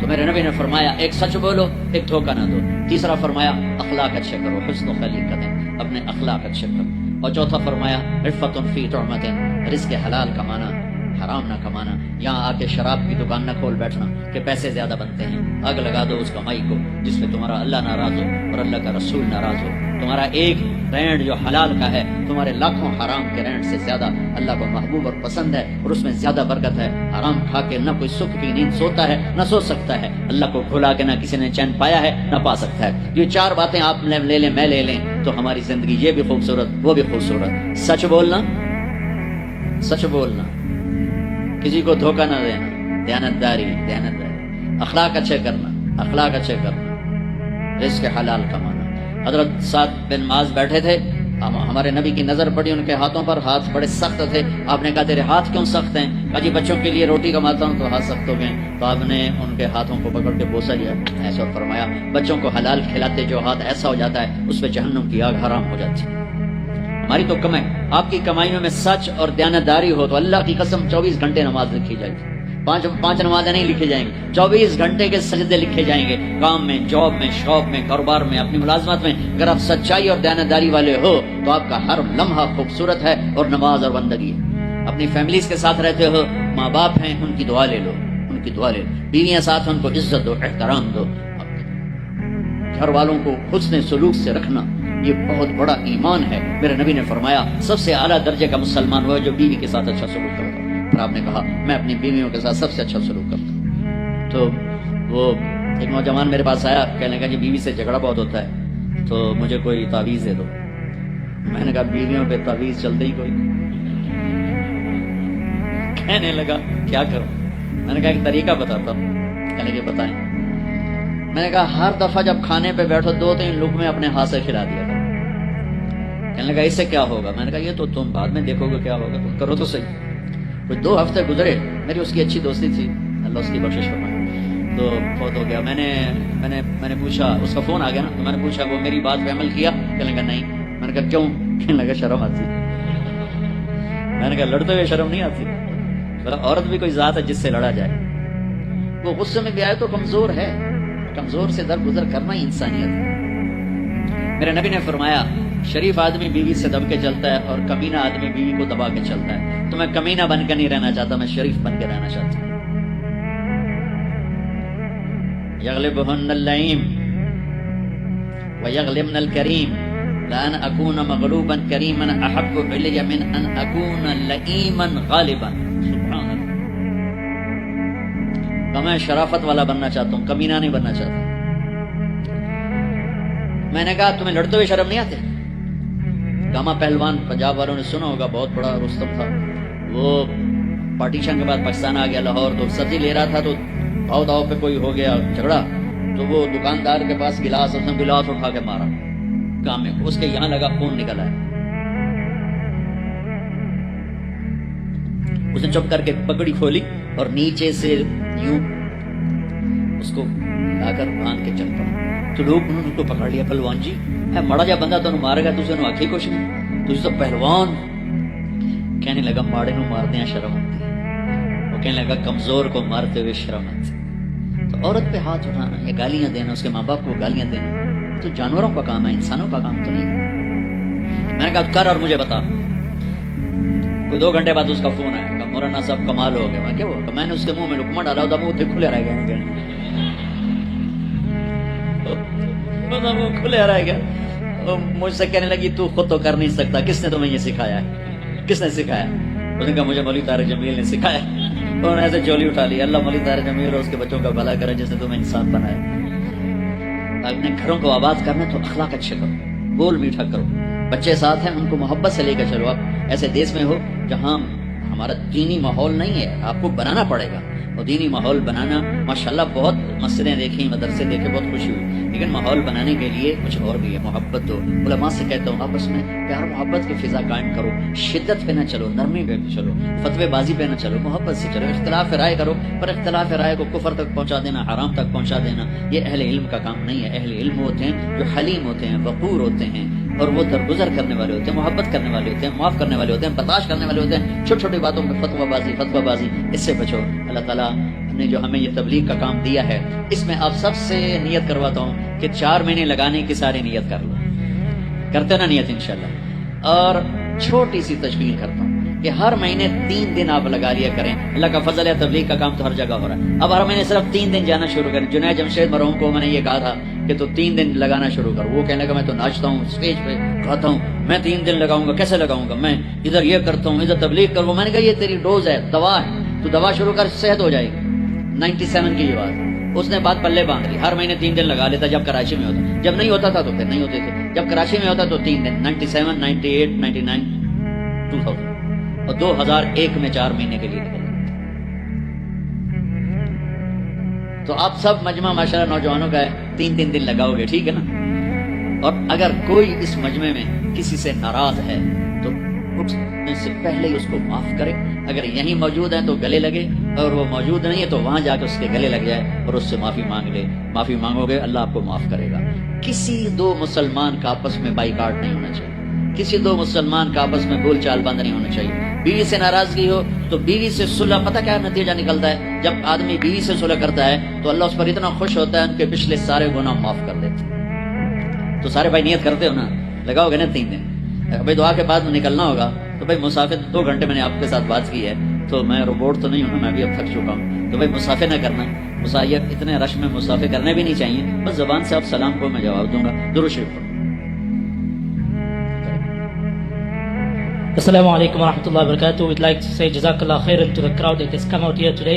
تو میرے نبی نے فرمایا ایک سچ بولو، ایک دھوکہ نہ دو. تیسرا فرمایا اخلاق اچھے کرو، حسن و خلیقت، اپنے اخلاق اچھے کرو. اور چوتھا فرمایا عفت فی طعمۃ، رزق حلال کمانا، حرام نہ کمانا. یہاں آ کے شراب کی دکان نہ کھول بیٹھنا کہ پیسے زیادہ بنتے ہیں. آگ لگا دو اس کمائی کو جس میں تمہارا اللہ ناراض ہو اور اللہ کا رسول ناراض ہو. تمہارا ایک رینڈ جو حلال کا ہے تمہارے لاکھوں حرام کے رینڈ سے زیادہ اللہ کو محبوب اور پسند ہے، اور اس میں زیادہ برکت ہے. حرام کھا کے نہ کوئی سکھ کی نیند سوتا ہے، نہ سو سکتا ہے. اللہ کو بھلا کے نہ کسی نے چین پایا ہے، نہ پا سکتا ہے. یہ 4 باتیں آپ لے لیں، میں لے لیں. تو ہماری زندگی یہ بھی خوبصورت وہ بھی خوبصورت. سچ بولنا، سچ بولنا، کسی کو دھوکہ نہ دینا، دیانتداری، اخلاق اچھے کرنا، رزق حلال کمانا. حضرت سعد بن معاذ بیٹھے تھے، ہمارے نبی کی نظر پڑی ان کے ہاتھوں پر، ہاتھ بڑے سخت تھے. آپ نے کہا تیرے ہاتھ کیوں سخت ہیں؟ کہا جی بچوں کے لیے روٹی کماتا ہوں تو ہاتھ سخت ہو گئے. تو آپ نے ان کے ہاتھوں کو پکڑ کے بوسہ لیا ایسا اور فرمایا بچوں کو حلال کھلاتے جو ہاتھ ایسا ہو جاتا ہے اس پہ جہنم کی آگ حرام ہو جاتی. ہماری تو کمائی، آپ کی کمائیوں میں سچ اور دیانتداری ہو تو اللہ کی قسم 24 گھنٹے نماز لکھی جائے گی. پانچ نمازیں نہیں لکھی جائیں گی، 24 گھنٹے کے سجدے لکھے جائیں گے. کام میں، جاب میں، شاپ میں، کاروبار میں، اپنی ملازمت میں اگر آپ سچائی اور دیانتداری والے ہو تو آپ کا ہر لمحہ خوبصورت ہے اور نماز اور بندگی ہے. اپنی فیملیز کے ساتھ رہتے ہو، ماں باپ ہیں ان کی دعا لے لو، بیویاں ساتھ ان کو عزت دو، احترام دو. گھر والوں کو حسن سلوک سے رکھنا یہ بہت بڑا ایمان ہے. میرے نبی نے فرمایا سب سے اعلیٰ درجے کا مسلمان وہ ہے جو بیوی کے ساتھ اچھا سلوک کرتا ہے. پھر آپ نے کہا میں اپنی بیویوں کے ساتھ سب سے اچھا سلوک کرتا ہوں. تو وہ ایک نوجوان میرے پاس آیا، کہنے لگا جی بیوی سے جھگڑا بہت ہوتا ہے تو مجھے کوئی تعویذ دے دو. میں نے کہا بیویوں پہ تعویذ چلتے ہی کوئی. کہنے لگا کیا کروں؟ میں نے کہا ایک طریقہ بتاتا ہوں. کہنے لگے بتائیں. میں نے کہا ہر دفعہ جب کھانے پہ بیٹھو 2-3 لقمے اپنے ہاتھ سے کھلا دیا کرو. کہنے لگا اس سے کیا ہوگا؟ میں نے کہا یہ تو تم بعد میں دیکھو گے کیا ہوگا، تم کرو تو صحیح. کچھ 2 ہفتے گزرے، میری اس کی اچھی دوستی تھی، اللہ اس کی بخشش فرمائے، تو فوت ہو گیا. میں نے پوچھا، اس کا فون آ گیا نا، تو میں نے پوچھا وہ میری بات پہ عمل کیا؟ کہنے لگا نہیں. میں نے کہا کیوں؟ کہنے لگا شرم آتی. میں نے کہا لڑتے ہوئے شرم نہیں آتی؟ عورت بھی کوئی ذات ہے جس سے لڑا جائے. وہ غصے میں بھی آئے تو کمزور ہے، کمزور سے درگزر کرنا ہی انسانیت ہے. میرے نبی نے فرمایا شریف آدمی بیوی سے دب کے چلتا ہے اور کمینہ آدمی بیوی کو دبا کے چلتا ہے. تو میں کمینہ بن کے نہیں رہنا چاہتا، میں شریف بن کے رہنا چاہتا ہوں. یغلبہن اللئیم ویغلبن الکریم لأن اکون مغلوبا کریما احب الی من ان اکون لئیما غالبا. سبحان اللہ. تو میں شرافت والا بننا چاہتا ہوں، کمینہ نہیں بننا چاہتا. میں نے کہا تمہیں لڑتے ہوئے شرم نہیں آتے؟ گاما پہلوان پنجاب والوں نے سنا ہوگا، بہت بڑا رستم تھا. وہ پارٹیشن کے بعد پاکستان آ گیا لاہور، تو سبزی لے رہا تھا تو داؤ پہ کوئی ہو گیا جھگڑا، تو وہ دکاندار کے پاس گلاس، اس نے گلاس اٹھا کے مارا کام میں، اس کے یہاں لگا، خون نکلا ہے. اس نے چپ کر کے پگڑی کھولی اور نیچے سے یوں اس کو لا کر باندھ کے چل پڑا. تو لوگ انہوں نے اس کو پکڑ لیا، پہلوان جی ہے مڑا جا بندہ تو مارے گا، تجھے آخی کچھ نہیں، تجھے تو پہلوان. کہنے لگا ماڑے نو مار دیا شرم آتی. وہ کہنے لگا کمزور کو مارتے ہوئے شرم آتی. تو عورت پہ ہاتھ اٹھانا یا گالیاں دینا، اس کے ماں باپ کو گالیاں دینا تو جانوروں کا کام ہے، انسانوں کا کام تو نہیں. میں نے کہا کر اور مجھے بتا. کوئی 2 گھنٹے بعد اس کا فون آیا کہ مولانا صاحب کمال ہو گیا. میں کیا ہوا؟ میں نے اس کے منہ میں لقمہ ڈالا تھا، منہ کھلے رہ گیا، منہ کھلے رہ گیا. مجھ سے کہنے لگی تو خود تو کر نہیں سکتا، کس نے تمہیں یہ سکھایا ہے؟ کس نے سکھایا؟ اس نے کہا مجھے مولوی طارق جمیل نے سکھایا. انہوں نے ایسے چولی اٹھا لی. اللہ مولوی طارق جمیل اور اس کے بچوں کا بھلا کرے جس نے تمہیں انسان بنایا. اپنے گھروں کو آباد کرنا تو اخلاق اچھے کرو، بول میٹھا کرو. بچے ساتھ ہیں ان کو محبت سے لے کر چلو. آپ ایسے دیش میں ہو جہاں ہمارا دینی ماحول نہیں ہے، آپ کو بنانا پڑے گا. اور دینی ماحول بنانا ماشاءاللہ بہت مسجدیں دیکھی، مدرسے دیکھے، بہت خوشی ہوئی، لیکن ماحول بنانے کے لیے کچھ اور بھی ہے. محبت دو. علماء سے کہتا ہوں آپس میں پیار محبت کی فضا قائم کرو. شدت پہ نہ چلو، نرمی پہ چلو، فتوے بازی پہ نہ چلو، محبت سے چلو. اختلاف رائے کرو، پر اختلاف رائے کو کفر تک پہنچا دینا، حرام تک پہنچا دینا یہ اہل علم کا کام نہیں ہے. اہل علم ہوتے ہیں جو حلیم ہوتے ہیں، وقور ہوتے ہیں، اور وہ درگزر کرنے والے ہوتے ہیں، محبت کرنے والے ہوتے ہیں، معاف کرنے والے ہوتے ہیں، برداشت کرنے والے ہوتے ہیں. چھوٹی چھوٹی باتوں میں فتوہ بازی اس سے بچو. اللہ تعالیٰ نے جو ہمیں یہ تبلیغ کا کام دیا ہے، اس میں آپ سب سے نیت کرواتا ہوں کہ 4 مہینے لگانے کی ساری نیت کر لو. کرتے نا نیت انشاءاللہ. اور چھوٹی سی تشکیل کرتا ہوں کہ ہر مہینے 3 دن آپ لگا لیا کریں. اللہ کا فضل ہے، تبلیغ کا کام تو ہر جگہ ہو رہا ہے. اب ہر مہینے صرف 3 دن جانا شروع کریں. جنید جمشید مرحوم کو میں نے یہ کہا تھا کہ تو 3 دن لگانا شروع کر. وہ کہنے لگا میں تو ناچتا ہوں، اسٹیج پہ گاتا ہوں، میں 3 دن لگاؤں گا. کیسے لگاؤں گا؟ میں ادھر یہ کرتا ہوں، ادھر تبلیغ کروں. میں نے کہا یہ تیری ڈوز ہے، دوا ہے، تو دوا شروع کر، صحت ہو جائے گی. 97 کی یہ بات. اس نے بات پلے باندھ لی, ہر مہینے 3 دن لگا لیتا جب کراچی میں ہوتا, جب نہیں ہوتا تھا تو پھر نہیں ہوتے تھے, جب کراچی میں ہوتا تو 3 دن, 97, 98, 99, 2000 اور 2001 میں 4 مہینے کے لیے نکل. تو آپ سب مجمع ماشاءاللہ نوجوانوں کا ہے, 3 دن لگاؤ گے, ٹھیک ہے نا. اور اگر کوئی اس مجمع میں کسی سے ناراض ہے تو اٹھنے سے پہلے ہی اس کو معاف کرے. اگر یہیں موجود ہیں تو گلے لگے, اور وہ موجود نہیں ہے تو وہاں جا کے اس کے گلے لگ جائے اور اس سے معافی مانگ لے. معافی مانگو گے اللہ آپ کو معاف کرے گا. کسی 2 مسلمان کا آپس میں بائیکاٹ نہیں ہونا چاہیے, کسی 2 مسلمان کا آپس میں بول چال بند نہیں ہونا چاہیے. بیوی سے ناراضگی ہو تو بیوی سے صلح, پتہ کیا نتیجہ نکلتا ہے؟ جب آدمی بیوی سے صلح کرتا ہے تو اللہ اس پر اتنا خوش ہوتا ہے ان کے پچھلے سارے گناہ معاف کر دیتے. تو سارے بھائی نیت کرتے ہو نا, لگاؤ گے نا 3 دن. بھائی دعا کے بعد نکلنا ہوگا تو بھائی مسافر 2 گھنٹے میں نے آپ کے ساتھ بات کی ہے, تو میں روبوٹ تو نہیں ہوں نا, میں بھی اب تھک چکا ہوں. تو بھائی مسافر نہ کرنا, مسافر اتنے رش میں مسافر کرنے بھی نہیں چاہیے. بس زبان سے آپ سلام کو میں جواب دوں گا. درود شریف پڑھو. Assalamu alaikum wa rahmatullahi wa barakatuh. We'd like to say Jazakallah khairan to the crowd that has come out here today.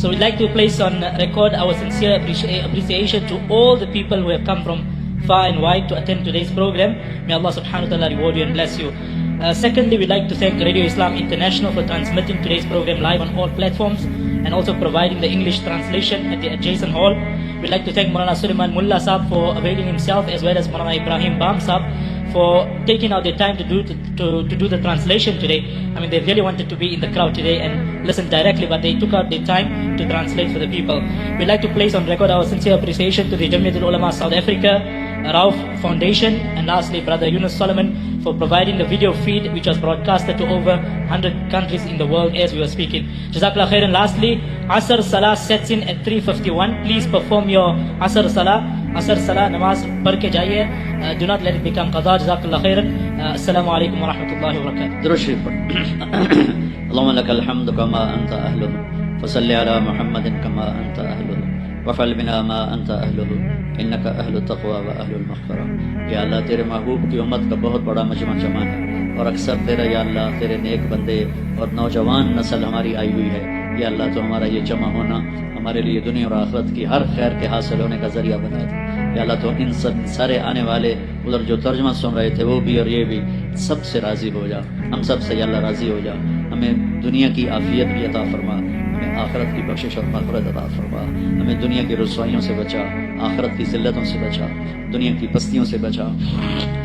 So we'd like to place on record our sincere appreciation to all the people who have come from far and wide to attend today's program. May Allah subhanahu wa ta'ala reward you and bless you. Secondly, we'd like to thank Radio Islam International for transmitting today's program live on all platforms and also providing the English translation at the adjacent hall. We'd like to thank Maulana Sulaiman Mullah Saab for availing himself, as well as Maulana Ibrahim Bam Saab for taking out their time to do the translation today. I mean, they really wanted to be in the crowd today and listen directly, but they took out their time to translate for the people. We'd like to place on record our sincere appreciation to the Jamiatul Ulama South Africa, Rauf Foundation, and lastly Brother Yunus Solomon for providing the video feed which was broadcasted to over 100 countries in the world as we were speaking. Jazakallah khairan. Lastly, Asr Salah sets in at 3:51. Please perform your Asr Salah. Asr Salah namaz padh ke jaiye. Do not let it become qada. Jazakallah khairan. Assalamu alaikum wa rahmatullahi wa barakatuh. درود شریف پڑھو. اللهم لك الحمد كما أنت أهله فصل على محمد كما أنت أهله وفعل بنا ما أنت أهله إنك أهل التقوى وأهل المغفرة. یا اللہ تیرے محبوب کی امت کا بہت بڑا مجمع جمع ہے اور اکثر تیرا یا اللہ تیرے نیک بندے اور نوجوان نسل ہماری آئی ہوئی ہے. یا اللہ تو ہمارا یہ جمع ہونا ہمارے لیے دنیا اور آخرت کی ہر خیر کے حاصل ہونے کا ذریعہ بنا دے. یا اللہ تو ان سب سارے آنے والے ادھر جو ترجمہ سن رہے تھے وہ بھی اور یہ بھی سب سے راضی ہو جا. ہم سب سے یا اللہ راضی ہو جا. ہمیں دنیا کی عافیت بھی عطا فرما, ہمیں آخرت کی بخشش اور مغفرت عطا فرما. ہمیں دنیا کی رسوائیوں سے بچا, آخرت کی ذلتوں سے بچا, دنیا کی پستیوں سے بچا,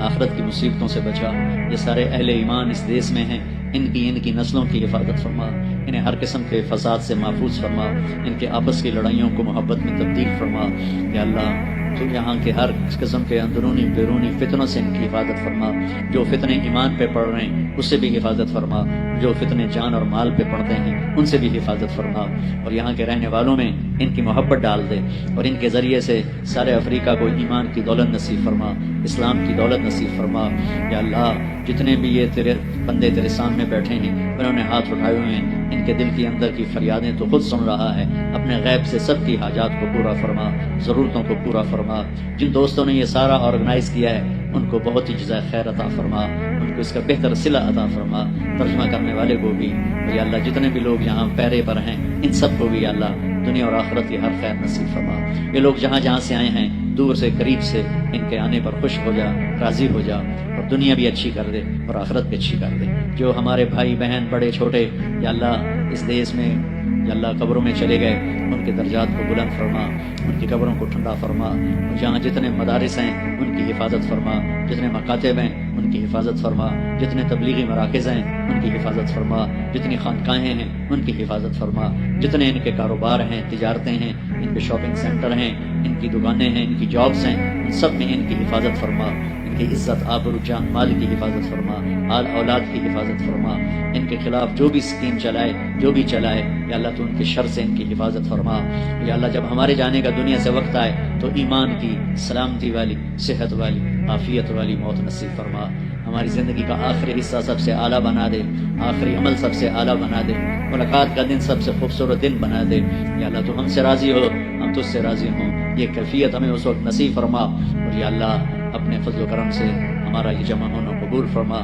آخرت کی مصیبتوں سے بچا. یہ سارے اہل ایمان اس دیس میں ہیں, ان کی نسلوں کی حفاظت فرما, انہیں ہر قسم کے فساد سے محفوظ فرما, ان کے آپس کی لڑائیوں کو محبت میں تبدیل فرما. یا اللہ تو یہاں کے ہر قسم کے اندرونی بیرونی فتنوں سے ان کی حفاظت فرما. جو فتنے ایمان پہ پڑھ رہے ہیں اس سے بھی حفاظت فرما, جو فتنے جان اور مال پہ پڑھتے ہیں ان سے بھی حفاظت فرما. اور یہاں کے رہنے والوں میں ان کی محبت ڈال دے اور ان کے ذریعے سے سارے افریقہ کو ایمان کی دولت نصیب فرما, اسلام کی دولت نصیب فرما. یا اللہ جتنے بھی یہ تیرے بندے تیرے سامنے بیٹھے ہیں انہوں نے ہاتھ اٹھائے ہوئے ہیں, ان کے دل کی اندر کی فریادیں تو خود سن رہا ہے. اپنے غیب سے سب کی حاجات کو پورا فرما, ضرورتوں کو پورا فرما. جن دوستوں نے یہ سارا آرگنائز کیا ہے ان کو بہت ہی جزائے خیر عطا فرما, ان کو اس کا بہتر صلہ عطا فرما, ترجمہ کرنے والے کو بھی. اور یا اللہ جتنے بھی لوگ یہاں پیرے پر ہیں ان سب کو بھی یا اللہ دنیا اور آخرت کی ہر خیر نصیب فرما. یہ لوگ جہاں جہاں سے آئے ہیں دور سے قریب سے ان کے آنے پر خوش ہو جا, راضی ہو جا اور دنیا بھی اچھی کر دے اور آخرت بھی اچھی کر دے. جو ہمارے بھائی بہن بڑے چھوٹے یا اللہ اس دیس میں یا اللہ قبروں میں چلے گئے ان کے درجات کو بلند فرما, ان کی قبروں کو ٹھنڈا فرما. اور جہاں جتنے مدارس ہیں ان کی حفاظت فرما, جتنے مکاتب ہیں ان کی حفاظت فرما, جتنے تبلیغی مراکز ہیں ان کی حفاظت فرما, جتنی خانقاہیں ہیں ان کی حفاظت فرما, جتنے ان کے کاروبار ہیں, تجارتیں ہیں, ان کے شاپنگ سینٹر ہیں, ان کی دکانیں ہیں, ان کی جابس ہیں, ان سب میں ان کی حفاظت فرما. ان کی عزت آبرو جان مال کی حفاظت فرما, آل اولاد کی حفاظت فرما. ان کے خلاف جو بھی اسکیم چلائے جو بھی چلائے یا اللہ تو ان کے شر سے ان کی حفاظت فرما. یا اللہ جب ہمارے جانے کا دنیا سے وقت آئے تو ایمان کی سلامتی والی, صحت والی, عافیت والی موت نصیب فرما. ہماری زندگی کا آخری حصہ سب سے اعلیٰ بنا دے, آخری عمل سب سے اعلیٰ بنا دے, ملاقات کا دن سب سے خوبصورت دن بنا دے. یا اللہ تو ہم سے راضی ہو, ہم تجھ سے راضی ہوں. یہ کیفیت ہمیں اس وقت نصیب فرما. اور یا اللہ اپنے فضل و کرم سے ہمارا یہ جمع ہونا قبول فرما